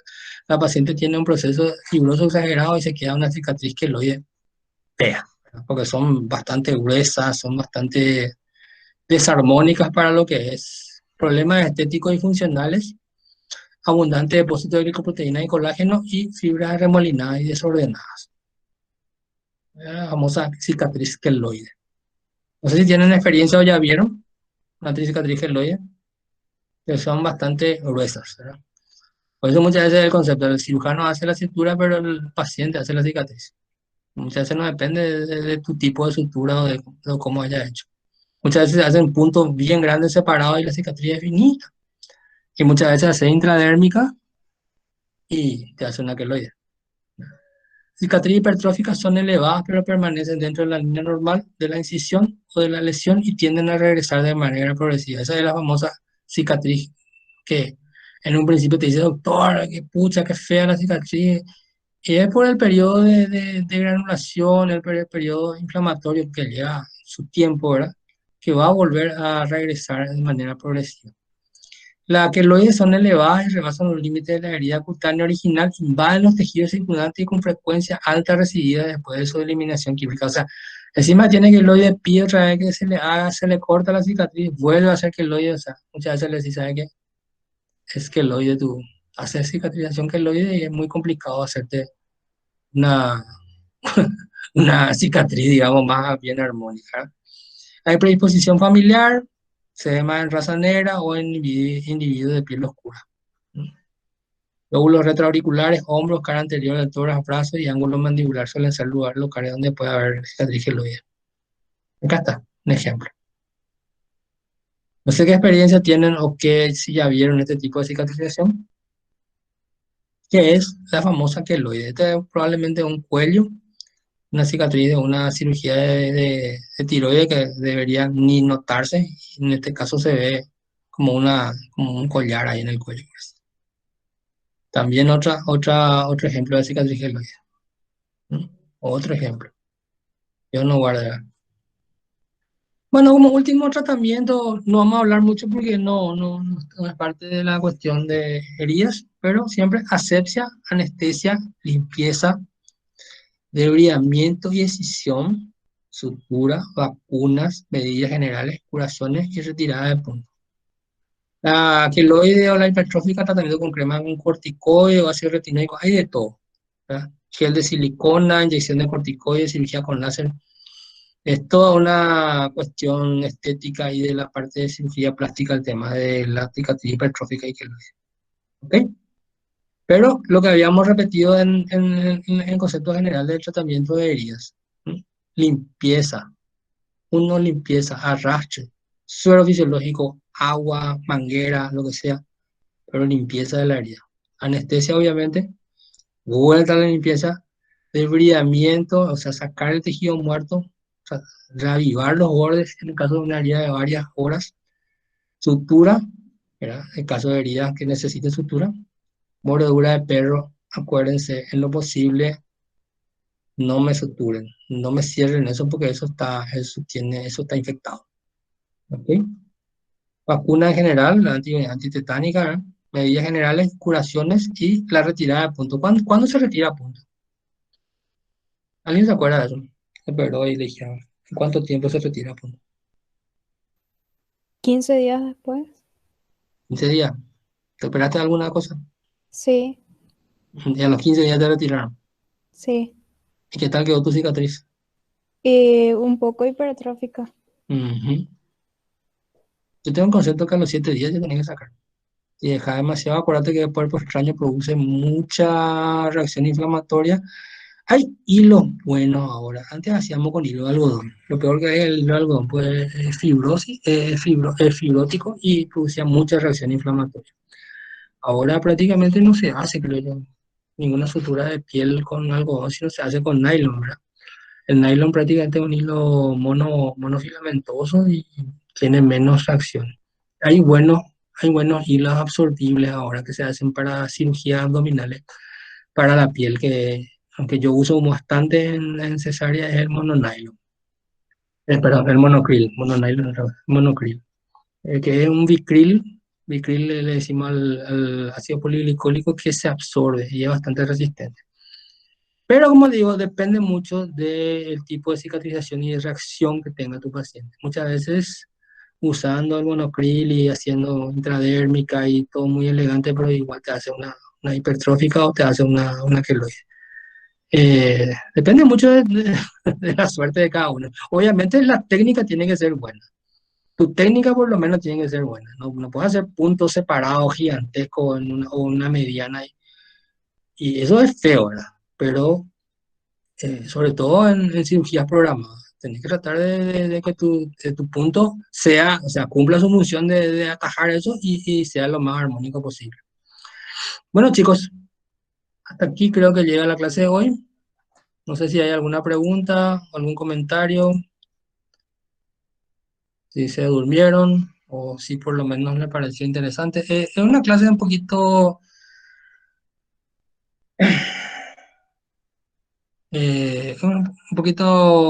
la paciente tiene un proceso fibroso exagerado y se queda una cicatriz queloide fea, porque son bastante gruesas, son bastante desarmónicas para lo que es. Problemas estéticos y funcionales: abundante depósito de glicoproteína y colágeno y fibras remolinadas y desordenadas. La famosa cicatriz queloide. No sé si tienen experiencia o ya vieron una cicatriz queloide, que son bastante gruesas, ¿verdad? Por eso muchas veces el concepto del cirujano hace la sutura, pero el paciente hace la cicatriz. Muchas veces no depende de tu tipo de sutura o de cómo haya hecho. Muchas veces hacen puntos bien grandes separados y la cicatriz es finita. Y muchas veces hace intradérmica y te hace una queloide. Cicatrices hipertróficas son elevadas pero permanecen dentro de la línea normal de la incisión o de la lesión y tienden a regresar de manera progresiva. Esa es la famosa cicatriz que en un principio te dice, doctor, qué pucha, qué fea la cicatriz. Y es por el periodo de granulación, el periodo inflamatorio que lleva su tiempo, ¿verdad?, que va a volver a regresar de manera progresiva. Las queloides son elevadas y rebasan los límites de la herida cutánea original, invaden los tejidos circundantes y con frecuencia alta recidida después de su eliminación química. O sea, Encima tiene queloide, pide otra vez que se le haga, se le corta la cicatriz, vuelve a hacer queloide, o sea, muchas veces le decís, ¿sabe qué? Es queloide, tú haces cicatrización queloide y es muy complicado hacerte una, una cicatriz, digamos, más bien armónica. Hay predisposición familiar, se ve más en raza negra o en individuos de piel oscura. Lóbulos retroauriculares, hombros, cara anterior del tórax, brazos y ángulo mandibular suelen ser lugares locales donde puede haber cicatriz queloide. Acá está, un ejemplo. No sé qué experiencia tienen o qué si ya vieron este tipo de cicatrización, que es la famosa queloide. Este es probablemente un cuello, una cicatriz de una cirugía de tiroides que debería ni notarse. En este caso se ve como como un collar ahí en el cuello, pues. También otro ejemplo de cicatriz queloide. ¿No? Otro ejemplo. Yo no guardo. Bueno, como último tratamiento, no vamos a hablar mucho porque no es parte de la cuestión de heridas, pero siempre asepsia, anestesia, limpieza, debridamiento y escisión, sutura, vacunas, medidas generales, curaciones y retirada de puntos. La queloide o la hipertrófica, tratamiento con crema con corticoide o ácido retinoico, hay de todo, ¿verdad? Gel de silicona, inyección de corticoide, cirugía con láser. Es toda una cuestión estética y de la parte de cirugía plástica, el tema de la cicatriz hipertrófica y queloide. ¿Ok? Pero lo que habíamos repetido en concepto general del tratamiento de heridas, ¿sí? Limpieza, limpieza, arrastre, suero fisiológico, agua, manguera, lo que sea, pero limpieza de la herida. Anestesia, obviamente, vuelta a la limpieza, debridamiento, o sea, sacar el tejido muerto, o sea, reavivar los bordes en el caso de una herida de varias horas, sutura, ¿verdad? En caso de heridas que necesiten sutura, mordedura de perro, acuérdense, en lo posible, no me suturen, no me cierren eso porque eso está infectado. ¿Ok? Vacuna en general, la antitetánica, ¿verdad? Medidas generales, curaciones y la retirada de punto. ¿Cuándo se retira a punto? ¿Alguien se acuerda de eso? Se perdió y le dije, ¿en cuánto tiempo se retira a punto? 15 días después. 15 días. ¿Te operaste de alguna cosa? Sí, Y a los 15 días te retiraron. sí. ¿Y qué tal quedó tu cicatriz? Un poco hipertrófica. Ujú. Yo tengo un concepto que a los 7 días ya tenés que sacar. Si deja demasiado, acuérdate que el cuerpo extraño produce mucha reacción inflamatoria. Hay hilos buenos ahora. Antes hacíamos con hilo de algodón. Lo peor que es el hilo de algodón, pues es fibrosis, es fibrótico y producía mucha reacción inflamatoria. Ahora prácticamente no se hace, creo yo, ninguna sutura de piel con algodón, sino se hace con nylon, ¿verdad? El nylon prácticamente es un hilo monofilamentoso y tiene menos reacción. Hay buenos, hay buenos hilos absorbibles ahora que se hacen para cirugías abdominales para la piel, que aunque yo uso bastante en cesárea, es el mononylon. Perdón, el monocril, mononylon, no, monocril. Que es un vicril, vicril le decimos al ácido poliglicólico que se absorbe y es bastante resistente. Pero como digo, depende mucho del tipo de cicatrización y de reacción que tenga tu paciente. Muchas veces usando el monocril y haciendo intradérmica y todo muy elegante, pero igual te hace una hipertrófica o te hace una queloide. Depende mucho de la suerte de cada uno. Obviamente la técnica tiene que ser buena. Tu técnica por lo menos tiene que ser buena. No puedes hacer puntos separados gigantescos o una mediana. Y eso es feo, ¿verdad? Pero sobre todo en cirugías programadas. Tenés que tratar de que tu punto sea, o sea, cumpla su función de atajar eso y sea lo más armónico posible. Bueno, chicos, hasta aquí creo que llega la clase de hoy. No sé si hay alguna pregunta, algún comentario, si se durmieron o si por lo menos les pareció interesante. Es una clase un poquito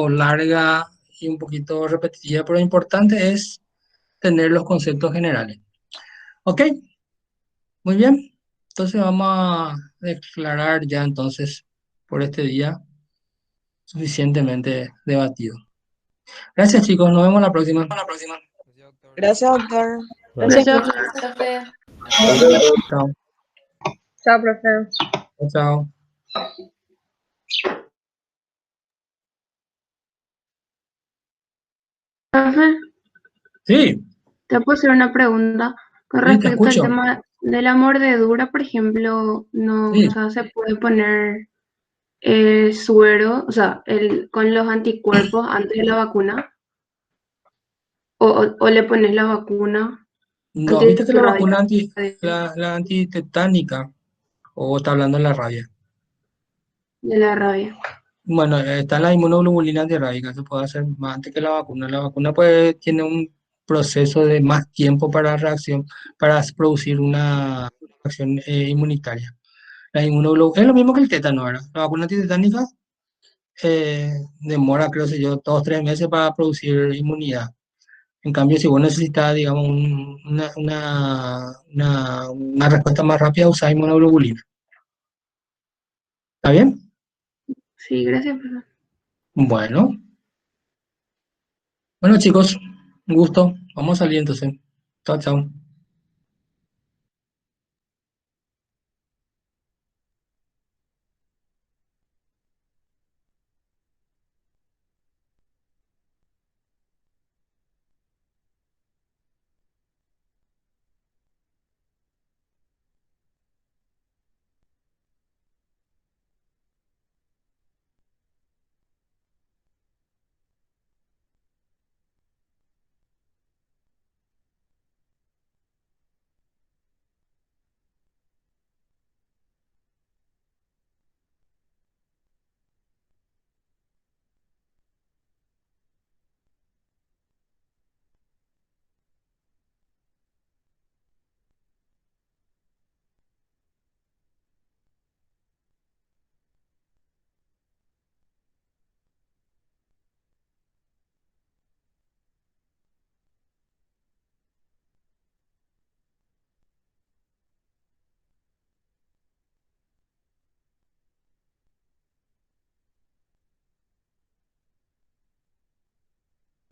larga y un poquito repetitiva, pero lo importante es tener los conceptos generales. Ok, muy bien. Entonces vamos a declarar ya entonces por este día suficientemente debatido. Gracias, chicos. Nos vemos la próxima. Gracias, doctor. Gracias. Profe. Chao. Chao, profe. Chao. Profe, Sí, te puedo hacer una pregunta con sí, te respecto al escucho. tema de la mordedura, por ejemplo, no, Sí. o sea, se puede poner suero, o sea, con los anticuerpos antes de la vacuna, o le pones la vacuna No, viste que la vacuna antirrábica la antitetánica, o está hablando de la rabia. de la rabia. Bueno, está la inmunoglobulina antirrábica, se puede hacer más antes que la vacuna. La vacuna pues tiene un proceso de más tiempo para reacción, para producir una reacción inmunitaria. La es lo mismo que el tétano, ¿verdad? La vacuna antitetánica demora, creo que yo, 2 o 3 meses para producir inmunidad. En cambio, si vos necesitas, digamos, una respuesta más rápida, usa inmunoglobulina. ¿Está bien? Sí, gracias, profe. Bueno. Bueno, chicos, un gusto. Vamos a salir entonces. Chao, chao.